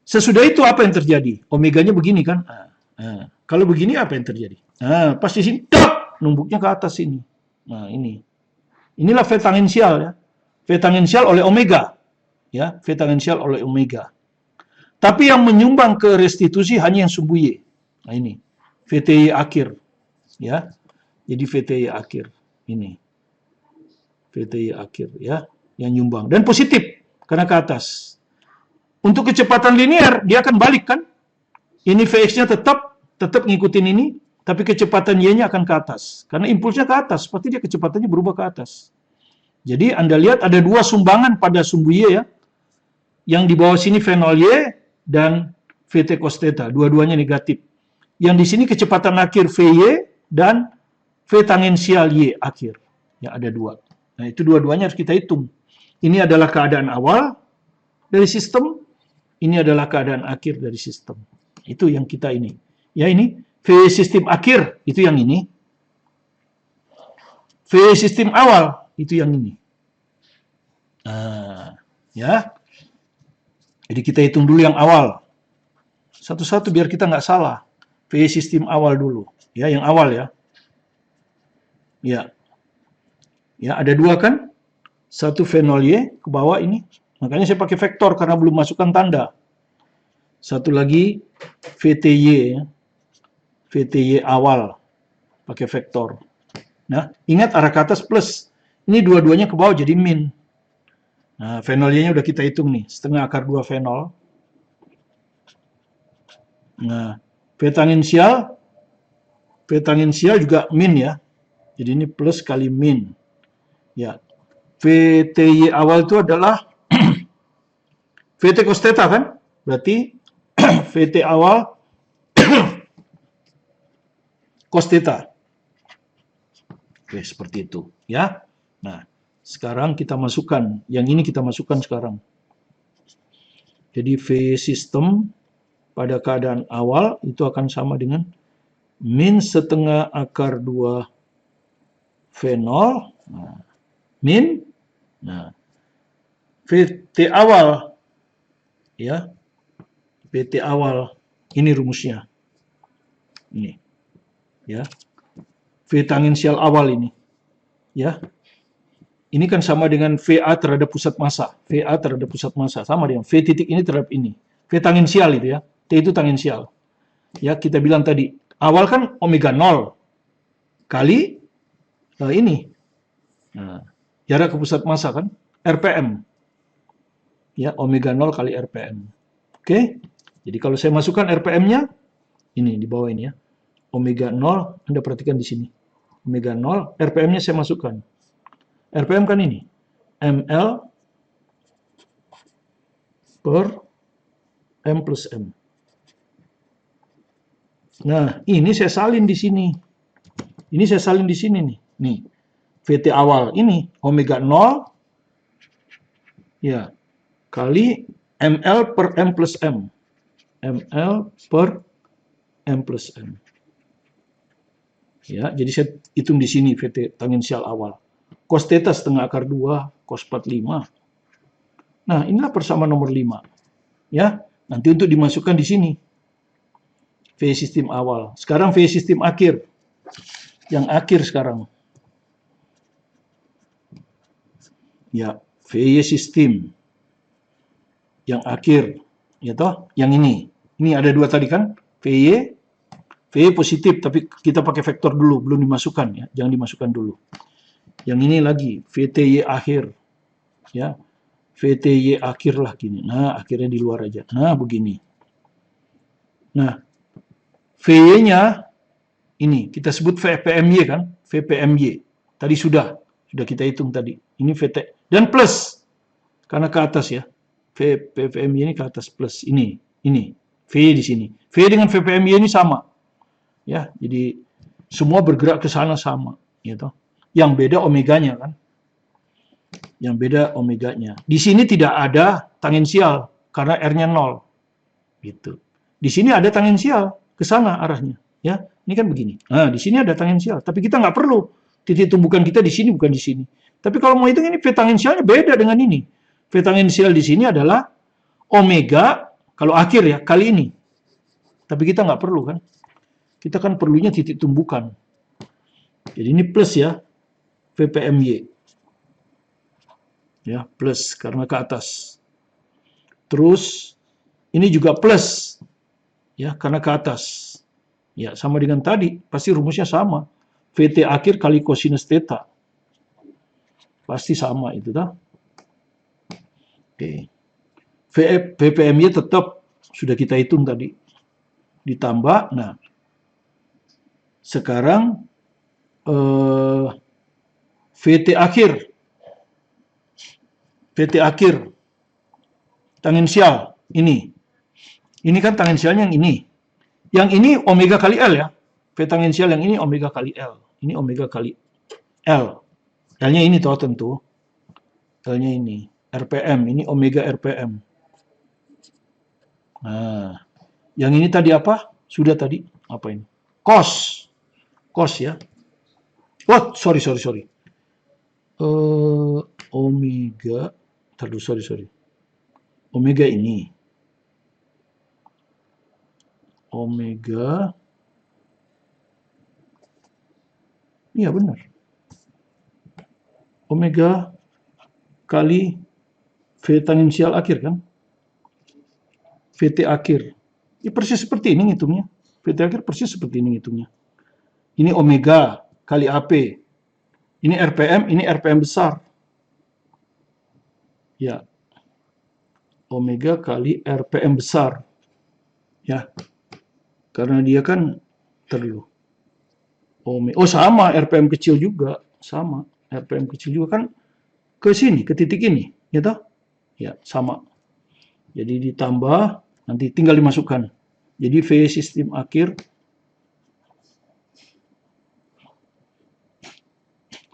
Sesudah itu apa yang terjadi? Omeganya begini kan? Kalau begini apa yang terjadi? Pas di sini, numbuknya ke atas ini. Nah, ini. Inilah V tangensial ya. V tangensial oleh omega. Ya, V tangensial oleh omega. Tapi yang menyumbang ke restitusi hanya yang sumbu Y. Nah, ini. VTY akhir. Ya. Jadi VTY akhir. Ini. VTY akhir ya, yang nyumbang. Dan positif karena ke atas. Untuk kecepatan linear, dia akan balik kan? Ini Vx-nya tetap ngikutin ini, tapi kecepatan Y-nya akan ke atas. Karena impulsnya ke atas, pasti dia kecepatannya berubah ke atas. Jadi Anda lihat ada dua sumbangan pada sumbu Y ya. Yang di bawah sini V0 Y dan VT cos theta. Dua-duanya negatif. Yang di sini kecepatan akhir VY dan V tangensial Y akhir. Ya, ada dua. Nah, itu dua-duanya harus kita hitung. Ini adalah keadaan awal dari sistem. Ini adalah keadaan akhir dari sistem. Itu yang kita ini. Ya ini, V sistem akhir, itu yang ini. V sistem awal, itu yang ini. Nah, ya. Jadi kita hitung dulu yang awal. Satu-satu biar kita nggak salah. V sistem awal dulu. Ya, yang awal ya. Ya. Ya, ada dua kan? Satu V0Y ke bawah ini. Makanya saya pakai vektor karena belum masukkan tanda. Satu lagi VTY. VTY awal. Pakai vektor. Nah, ingat arah ke atas plus. Ini dua-duanya ke bawah jadi min. Nah, V0Y-nya udah kita hitung nih. Setengah akar 2 V0. Nah, V tangensial juga min ya. Jadi ini plus kali min. Ya. VTY awal itu adalah VT cos theta kan? Berarti VT awal cos theta. Oke, seperti itu ya. Nah, sekarang kita masukkan. Yang ini kita masukkan sekarang. Jadi V sistem pada keadaan awal itu akan sama dengan min setengah akar 2 V0. Nah, min. Nah, VT awal. Ya. VT awal. Ini rumusnya. Ini. Ya. V tangensial awal ini. Ya. Ini kan sama dengan VA terhadap pusat massa. VA terhadap pusat massa. Sama dengan V titik ini terhadap ini. V tangensial itu ya. T itu tangensial. Ya, kita bilang tadi. Awal kan omega 0. Kali ini. Nah, jarak ke pusat massa kan. RPM. Ya, omega 0 kali RPM. Oke. Jadi kalau saya masukkan RPM-nya. Ini di bawah ini ya. Omega 0. Anda perhatikan di sini. Omega 0. RPM-nya saya masukkan. RPM kan ini, ml per m plus m. Nah, ini saya salin di sini. Ini saya salin di sini nih. Nih, VT awal ini omega 0 ya kali ml per m plus m. ml per m plus m. Ya, jadi saya hitung di sini VT tangensial awal. Cos theta setengah akar 2, cos 45. Nah, inilah persamaan nomor 5. Ya, nanti untuk dimasukkan di sini. V sistem awal. Sekarang V sistem akhir. Yang akhir sekarang. Ya, VY sistem. Yang akhir. Ya toh, yang ini. Ini ada dua tadi kan? VY positif, tapi kita pakai vektor dulu, belum dimasukkan ya. Jangan dimasukkan dulu. Yang ini lagi, VTY akhir. Ya, VTY akhir lah gini. Nah, akhirnya di luar aja. Nah, begini. Nah, VY-nya ini kita sebut VPMY kan? VPMY. Tadi sudah kita hitung tadi. Ini VT dan plus karena ke atas ya. VPMY ini ke atas plus ini. V di sini. V dengan VPMY ini sama. Ya, jadi semua bergerak ke sana sama, gitu. Yang beda omeganya kan? Yang beda omeganya. Di sini tidak ada tangensial karena R-nya 0. Gitu. Di sini ada tangensial ke sana arahnya, ya. Ini kan begini. Nah, di sini ada tangensial, tapi kita nggak perlu. Titik tumbukan kita di sini bukan di sini. Tapi kalau mau hitung ini V tangensialnya beda dengan ini. V tangensial di sini adalah omega kalau akhir ya kali ini. Tapi kita nggak perlu kan? Kita kan perlunya titik tumbukan. Jadi ini plus ya, VPMY. Ya, plus karena ke atas. Terus ini juga plus ya karena ke atas. Ya, sama dengan tadi, pasti rumusnya sama. VT akhir kali kosinus theta. Pasti sama itu dah. Oke. VPM-nya tetap sudah kita hitung tadi. Ditambah, nah sekarang VT akhir tangensial ini. Ini kan tangensialnya yang ini. Yang ini omega kali L ya. V tangensial yang ini omega kali L. Ini omega kali L. L-nya ini tahu tentu. L-nya ini. RPM. Ini omega RPM. Nah, yang ini tadi apa? Sudah tadi. Apa ini? Cos. Cos ya. Oh, sorry. Omega. Sorry. Omega ini. Omega. Iya benar. Omega kali V tangensial akhir kan? VT akhir. Ini persis seperti ini ngitungnya. VT akhir persis seperti ini ngitungnya. Ini omega kali AP. Ini RPM, ini RPM besar. Ya. Omega kali RPM besar. Ya. Karena dia kan terlalu. Oh sama, RPM kecil juga. Sama, RPM kecil juga kan ke sini, ke titik ini. Gitu? Ya, sama. Jadi ditambah, nanti tinggal dimasukkan. Jadi V sistem akhir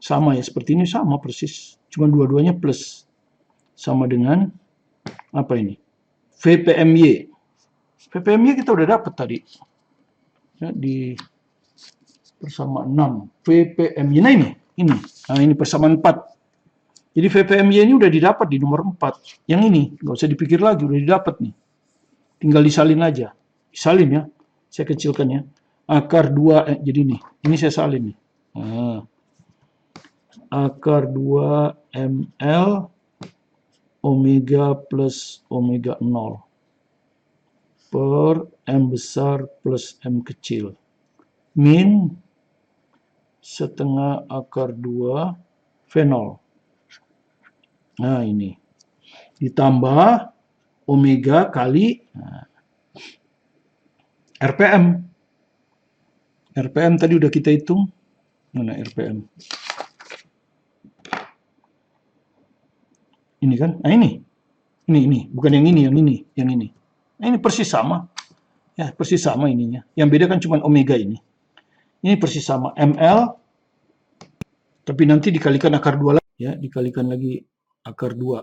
sama ya, seperti ini sama persis. Cuma dua-duanya plus. Sama dengan, apa ini? VPMY. VPMY kita udah dapat tadi. Ya, di persamaan 6. VPMY, nah ini. Nah ini persamaan 4. Jadi VPMY ini udah didapat di nomor 4. Yang ini, nggak usah dipikir lagi, udah didapat nih. Tinggal disalin aja. Disalin ya. Saya kecilkan ya. Akar 2, jadi nih. Ini saya salin nih. Nah. Akar 2 ml omega plus omega 0 per M besar plus M kecil. Min setengah akar 2 V0. Nah ini. Ditambah omega kali RPM. RPM tadi udah kita hitung. Mana RPM? Ini kan? Nah ini. Ini. Bukan yang ini. Nah ini persis sama. Ya, persis sama ininya. Yang beda kan cuma omega ini. Ini persis sama. ML. Tapi nanti dikalikan akar 2 lagi. Ya, dikalikan lagi akar 2.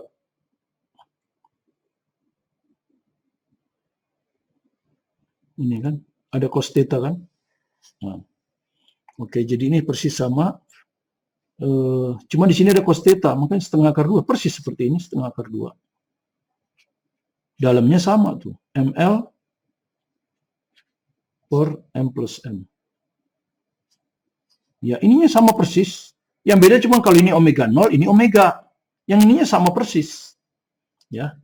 Ini kan. Ada cos theta kan. Nah. Oke, jadi ini persis sama. Cuma di sini ada cos theta, makanya setengah akar 2. Persis seperti ini, setengah akar 2. Dalamnya sama tuh, ml per m plus m. Ya, ininya sama persis. Yang beda cuma kalau ini omega 0, ini omega. Yang ininya sama persis. Ya,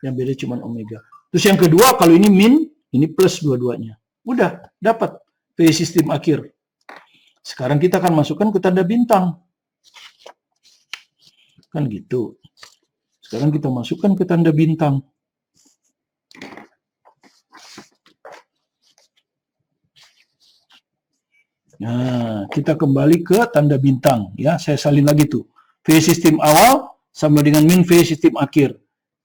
yang beda cuma omega. Terus yang kedua, kalau ini min, ini plus dua-duanya. Udah, dapat V sistem akhir. Sekarang kita akan masukkan ke tanda bintang. Kan gitu. Sekarang kita masukkan ke tanda bintang. Nah, kita kembali ke tanda bintang. Ya, saya salin lagi tuh. V sistem awal sama dengan min V sistem akhir.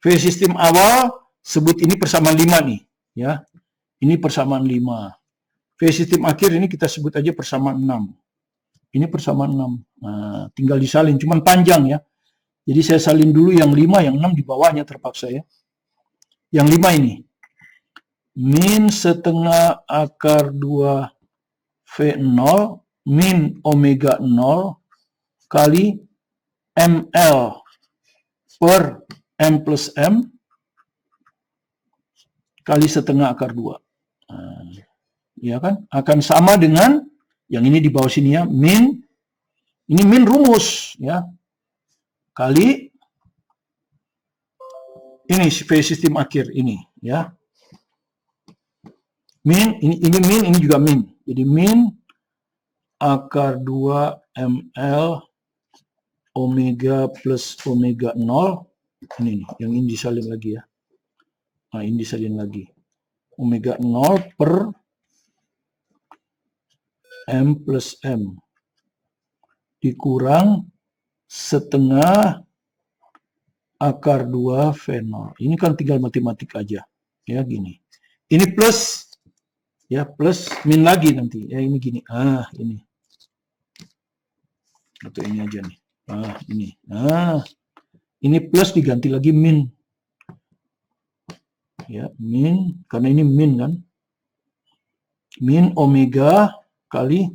V sistem awal sebut ini persamaan 5 nih. Ya, ini persamaan 5. V sistem akhir ini kita sebut aja persamaan 6. Ini persamaan 6. Nah, tinggal disalin. Cuman panjang ya. Jadi saya salin dulu yang 5, yang 6 di bawahnya terpaksa ya. Yang 5 ini. Min setengah akar 2 V0 min omega 0 kali ml per m plus m kali setengah akar 2. Nah, ya kan? Akan sama dengan yang ini di bawah sini ya, min, ini min rumus ya, kali ini V sistem akhir ini ya. Min, ini min, ini juga min. Jadi min akar 2 ml omega plus omega 0. Ini nih, yang ini disalin lagi ya. Nah, ini disalin lagi. Omega 0 per m plus m. Dikurang setengah akar 2 V0. Ini kan tinggal matematik aja. Ya, gini. Ini plus. Ya, plus min lagi nanti. Ya, ini gini. Ah, ini. Atau ini aja nih. Ah, ini. Ah, ini plus diganti lagi min. Ya, min. Karena ini min kan. Min omega kali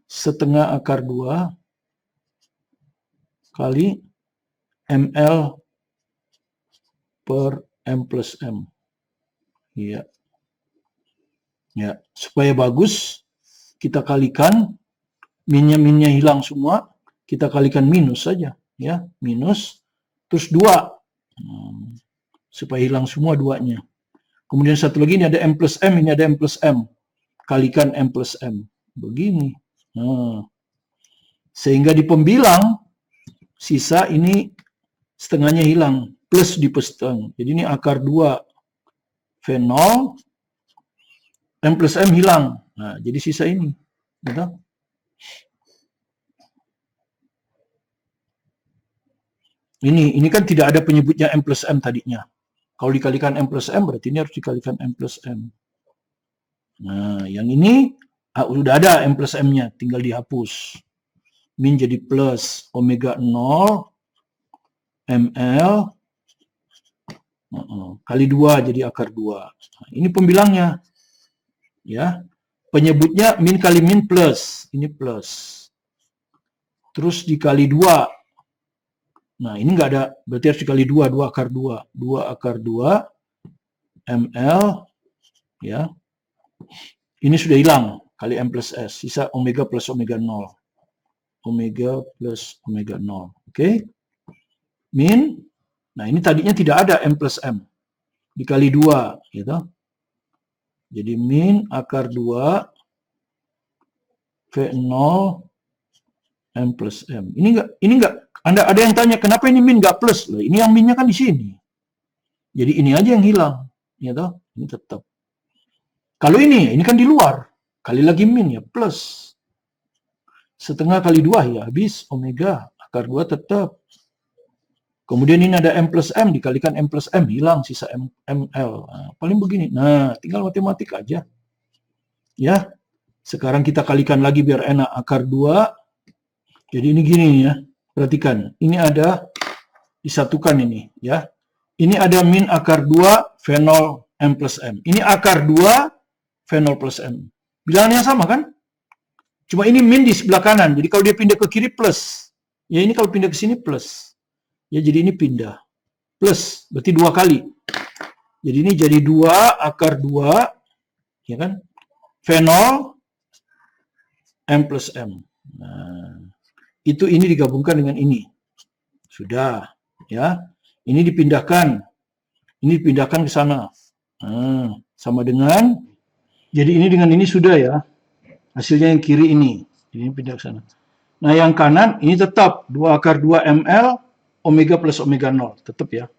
setengah akar 2 kali ml per m plus m. Ya. Ya, supaya bagus kita kalikan, minnya hilang semua, kita kalikan minus saja ya, minus terus 2. Supaya hilang semua 2-nya. Kemudian satu lagi ini ada m plus m, ini ada m plus m. Kalikan m plus m. Begini. Nah, sehingga di pembilang sisa ini setengahnya hilang, plus di petang. Jadi ini akar 2 V0 m plus m hilang. Nah, jadi sisa ini. Gitu? Ini kan tidak ada penyebutnya m plus m tadinya. Kalau dikalikan m plus m, berarti ini harus dikalikan m plus m. Nah, yang ini udah ada m plus m-nya, tinggal dihapus. Min jadi plus omega 0 ml kali 2 jadi akar 2. Nah, ini pembilangnya. Ya, penyebutnya min kali min plus, ini plus. Terus dikali 2. Nah, ini enggak ada, berarti harus dikali 2, 2 akar 2. 2 akar 2 ml ya. Ini sudah hilang kali m plus s, sisa omega plus omega 0. Omega plus omega 0. Oke. Min. Nah, ini tadinya tidak ada m plus m. Dikali 2 gitu. Jadi min akar 2 V0 m plus m. Ini enggak ada yang tanya kenapa ini min enggak plus? Loh, ini yang minnya kan di sini. Jadi ini aja yang hilang, ya toh? Ini tetap. Kalau ini kan di luar. Kali lagi min ya plus. Setengah kali 2 ya habis omega akar 2 tetap. Kemudian ini ada m plus m, dikalikan m plus m, hilang sisa ml. Nah, paling begini. Nah, tinggal matematik aja. Ya, sekarang kita kalikan lagi biar enak. Akar 2, jadi ini gini ya. Perhatikan, ini ada disatukan ini. Ya. Ini ada min akar 2 V0 m plus m. Ini akar 2 V0 plus m. Bilangannya sama kan? Cuma ini min di sebelah kanan. Jadi kalau dia pindah ke kiri plus. Ya ini kalau pindah ke sini plus. Ya jadi ini pindah. Plus. Berarti 2 kali. Jadi ini jadi 2 akar 2. Ya kan? V0 M plus M. Nah, itu ini digabungkan dengan ini. Sudah. Ya. Ini dipindahkan. Ini dipindahkan ke sana. Nah, sama dengan. Jadi ini dengan ini sudah ya. Hasilnya yang kiri ini. Ini pindah ke sana. Nah, yang kanan ini tetap 2 akar 2 ml omega plus omega 0. Tetap ya.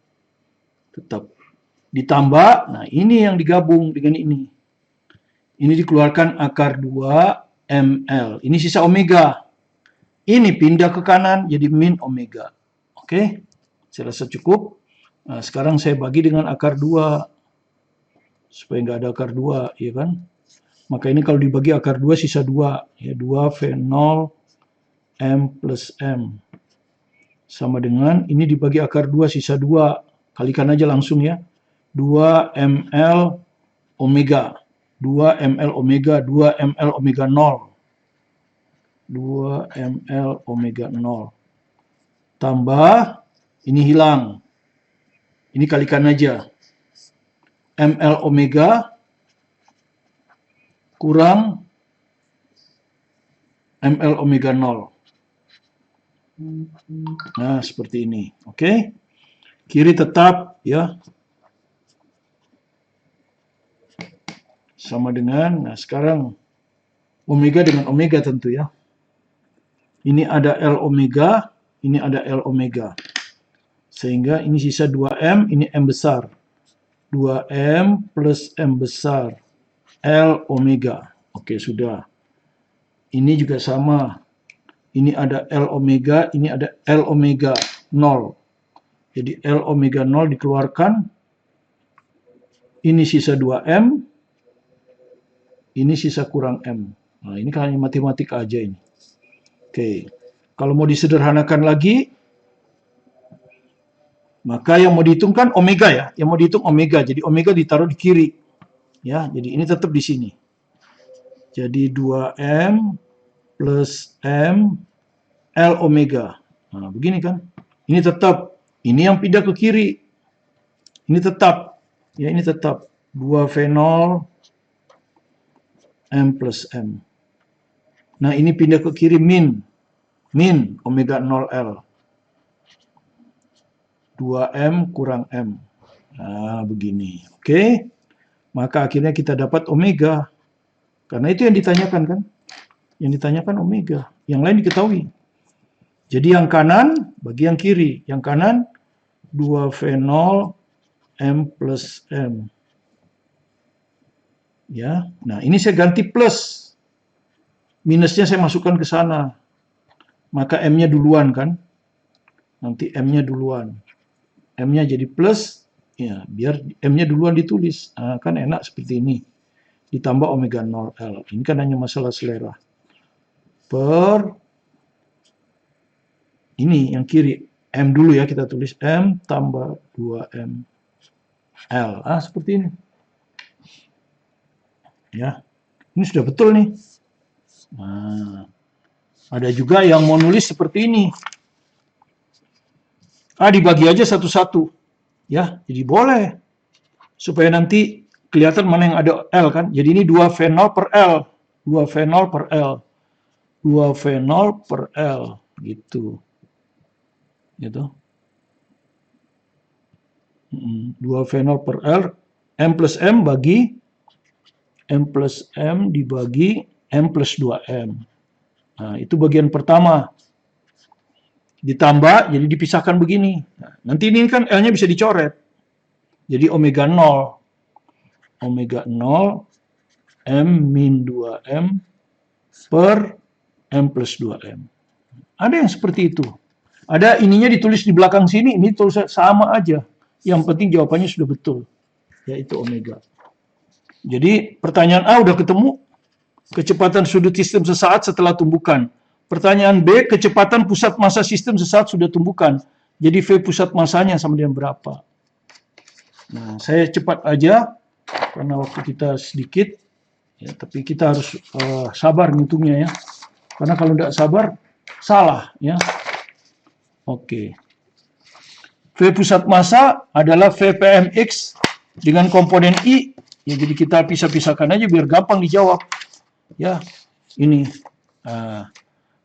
Tetap. Ditambah, nah ini yang digabung dengan ini. Ini dikeluarkan akar 2 ml. Ini sisa omega. Ini pindah ke kanan jadi min omega. Oke? Saya rasa cukup. Nah, sekarang saya bagi dengan akar 2. Supaya nggak ada akar 2, ya kan? Maka ini kalau dibagi akar 2 sisa 2. Ya, 2 V0 M plus M. Sama dengan ini dibagi akar 2 sisa 2. Kalikan aja langsung ya. 2 ml omega. 2 ml omega. 2 ml omega 0. 2 ml omega 0. Tambah. Ini hilang. Ini kalikan aja. ml omega kurang ml omega 0. Nah, seperti ini. Oke. Kiri tetap ya. Sama dengan, nah sekarang omega dengan omega tentu ya. Ini ada L omega, ini ada L omega. Sehingga ini sisa 2M, ini M besar. 2M plus M besar. L omega. Oke, sudah. Ini juga sama. Ini ada L omega, ini ada L omega 0. Jadi L omega 0 dikeluarkan. Ini sisa 2M. Ini sisa kurang M. Nah, ini kan matematika aja ini. Oke. Kalau mau disederhanakan lagi, maka yang mau dihitung kan omega ya. Yang mau dihitung omega. Jadi omega ditaruh di kiri. Ya, jadi ini tetap di sini. Jadi 2M plus M L omega. Nah, begini kan. Ini tetap. Ini yang pindah ke kiri. Ini tetap. Ya, ini tetap. 2 V0 M plus M. Nah, ini pindah ke kiri min. Min omega 0L. 2M kurang M. Nah, begini. Oke. Maka akhirnya kita dapat omega. Karena itu yang ditanyakan kan. Yang ditanyakan omega. Yang lain diketahui. Jadi yang kanan bagi yang kiri. Yang kanan 2V0 M plus M. Ya. Nah, ini saya ganti plus. Minusnya saya masukkan ke sana. Maka M-nya duluan kan. Nanti M-nya duluan. M-nya jadi plus. Ya, biar M-nya duluan ditulis. Nah, kan enak seperti ini. Ditambah omega 0L. Ini kan hanya masalah selera. Per ini yang kiri. M dulu ya kita tulis. M tambah 2M L. Ah, seperti ini. Ya. Ini sudah betul nih. Nah, ada juga yang mau nulis seperti ini. Ah, dibagi aja satu-satu. Ya, jadi boleh. Supaya nanti kelihatan mana yang ada L kan. Jadi ini 2 V0 per L. 2 V0 per L. 2 V0 per L. Gitu. Gitu. 2 V0 per L. M plus M bagi M plus M dibagi M plus 2M. Nah, itu bagian pertama. Ditambah, jadi dipisahkan begini. Nah, nanti ini kan L-nya bisa dicoret. Jadi omega 0. Omega 0 M min 2M per M plus 2M. Ada yang seperti itu. Ada ininya ditulis di belakang sini, ini tulis sama aja. Yang penting jawabannya sudah betul. Yaitu omega. Jadi pertanyaan A udah ketemu. Kecepatan sudut sistem sesaat setelah tumbukan. Pertanyaan B, kecepatan pusat massa sistem sesaat sudah tumbukan. Jadi V pusat massanya sama dengan berapa? Nah, saya cepat aja karena waktu kita sedikit. Ya, tapi kita harus sabar ngitungnya ya. Karena kalau tidak sabar, salah ya. Oke. V pusat massa adalah VPMX dengan komponen I. Ya, jadi kita pisah-pisahkan aja biar gampang dijawab. Ya, ini.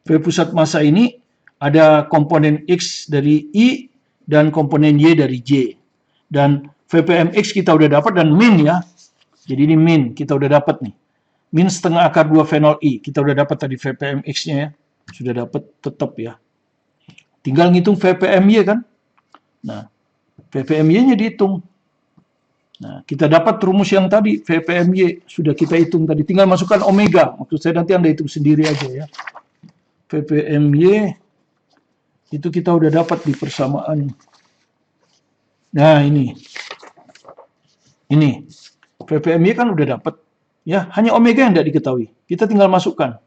V pusat massa ini ada komponen X dari I dan komponen Y dari J. Dan VPMX kita udah dapat dan min ya. Jadi ini min, kita udah dapat nih. Min setengah akar 2 fenol I. Kita udah dapat tadi VPMX-nya ya. Sudah dapat tetap ya. Tinggal ngitung VPMY kan. Nah, VPMY-nya dihitung. Nah, kita dapat rumus yang tadi, VPMY. Sudah kita hitung tadi. Tinggal masukkan omega. Maksud saya nanti Anda hitung sendiri aja ya. VPMY itu kita udah dapat di persamaan. Nah, ini. Ini. VPMY kan udah dapat. Ya, hanya omega yang tidak diketahui. Kita tinggal masukkan.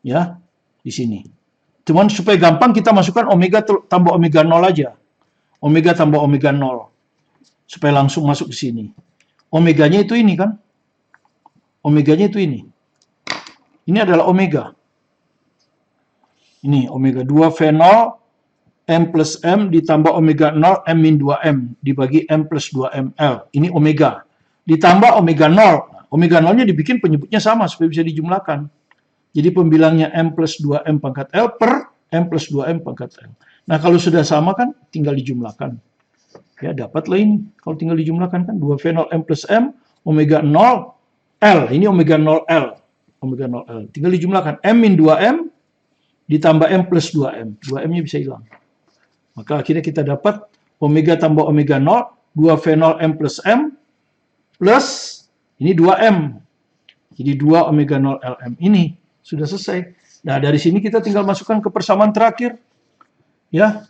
Ya, di sini. Cuman supaya gampang kita masukkan omega tambah omega 0 aja. Omega tambah omega 0. Supaya langsung masuk ke sini. Omeganya itu ini kan. Omeganya itu ini. Ini adalah omega. Ini omega 2 fenol M plus M ditambah omega 0 M min 2M dibagi M plus 2ML. Ini omega. Ditambah omega 0. Omega 0-nya dibikin penyebutnya sama supaya bisa dijumlahkan. Jadi pembilangnya M plus 2M pangkat L per M plus 2M pangkat L. Nah, kalau sudah sama kan tinggal dijumlahkan. Ya, dapatlah ini. Kalau tinggal dijumlahkan kan 2 fenol M plus M, omega 0 L. Ini omega 0 L. Omega 0 L. Tinggal dijumlahkan. M min 2M ditambah M plus 2M. 2M-nya bisa hilang. Maka akhirnya kita dapat omega tambah omega 0, 2 fenol M plus M, plus ini 2M. Jadi 2 omega 0 LM. Ini sudah selesai. Nah, dari sini kita tinggal masukkan ke persamaan terakhir. Ya.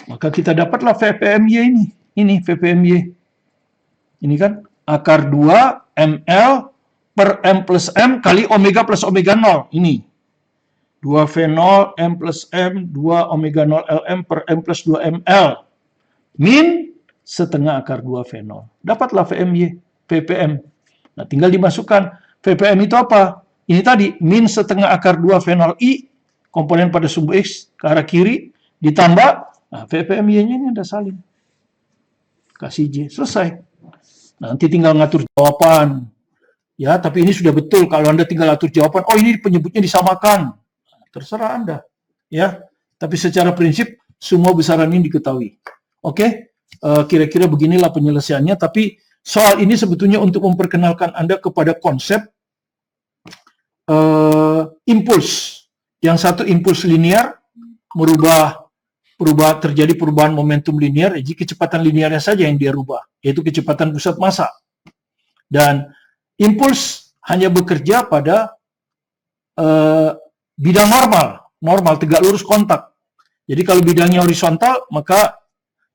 Maka kita dapatlah VPMY ini. Ini VPMY. Ini kan akar 2 ml per M plus M kali omega plus omega 0. Ini. 2 fenol M plus M, 2 omega 0 LM per M plus 2 ml. Min setengah akar 2 fenol. Dapatlah VPM. Nah, tinggal dimasukkan. VPM itu apa? Ini tadi, min setengah akar 2 fenol I, komponen pada sumbu X ke arah kiri, ditambah, nah, VPM-Y-nya ini ada salin. Kasih J, selesai. Nah, nanti tinggal ngatur jawaban. Ya, tapi ini sudah betul. Kalau Anda tinggal atur jawaban, oh ini penyebutnya disamakan. Terserah Anda. Ya, tapi secara prinsip, semua besaran ini diketahui. Oke? Kira-kira beginilah penyelesaiannya, tapi soal ini sebetulnya untuk memperkenalkan Anda kepada konsep impuls. Yang satu impuls linear, terjadi perubahan momentum linear, jadi kecepatan linearnya saja yang dia rubah, yaitu kecepatan pusat massa. Dan impuls hanya bekerja pada bidang normal, tegak lurus kontak. Jadi kalau bidangnya horizontal, maka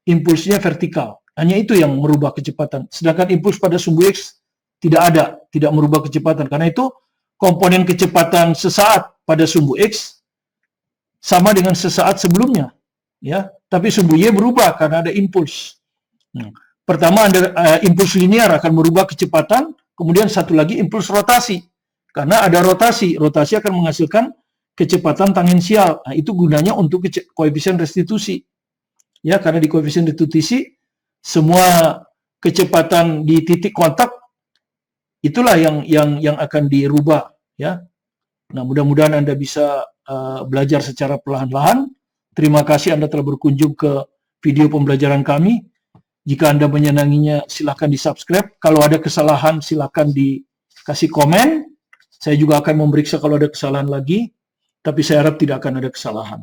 impulsnya vertikal. Hanya itu yang merubah kecepatan. Sedangkan impuls pada sumbu X tidak merubah kecepatan. Karena itu komponen kecepatan sesaat pada sumbu X sama dengan sesaat sebelumnya. Ya, tapi sumbu Y berubah karena ada impuls. Pertama, impuls linear akan merubah kecepatan, kemudian satu lagi impuls rotasi. Karena ada rotasi akan menghasilkan kecepatan tangensial. Nah, itu gunanya untuk koefisien restitusi. Ya, karena di koefisien restitusi semua kecepatan di titik kontak itulah yang akan dirubah, ya. Nah, mudah-mudahan Anda bisa belajar secara perlahan-lahan. Terima kasih Anda telah berkunjung ke video pembelajaran kami. Jika Anda menyenanginya, silakan di-subscribe. Kalau ada kesalahan, silakan dikasih komen. Saya juga akan memeriksa kalau ada kesalahan lagi, tapi saya harap tidak akan ada kesalahan.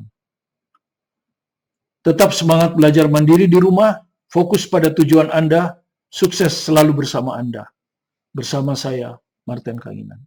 Tetap semangat belajar mandiri di rumah, fokus pada tujuan Anda, sukses selalu bersama Anda. Bersama saya, Martin Kanginan.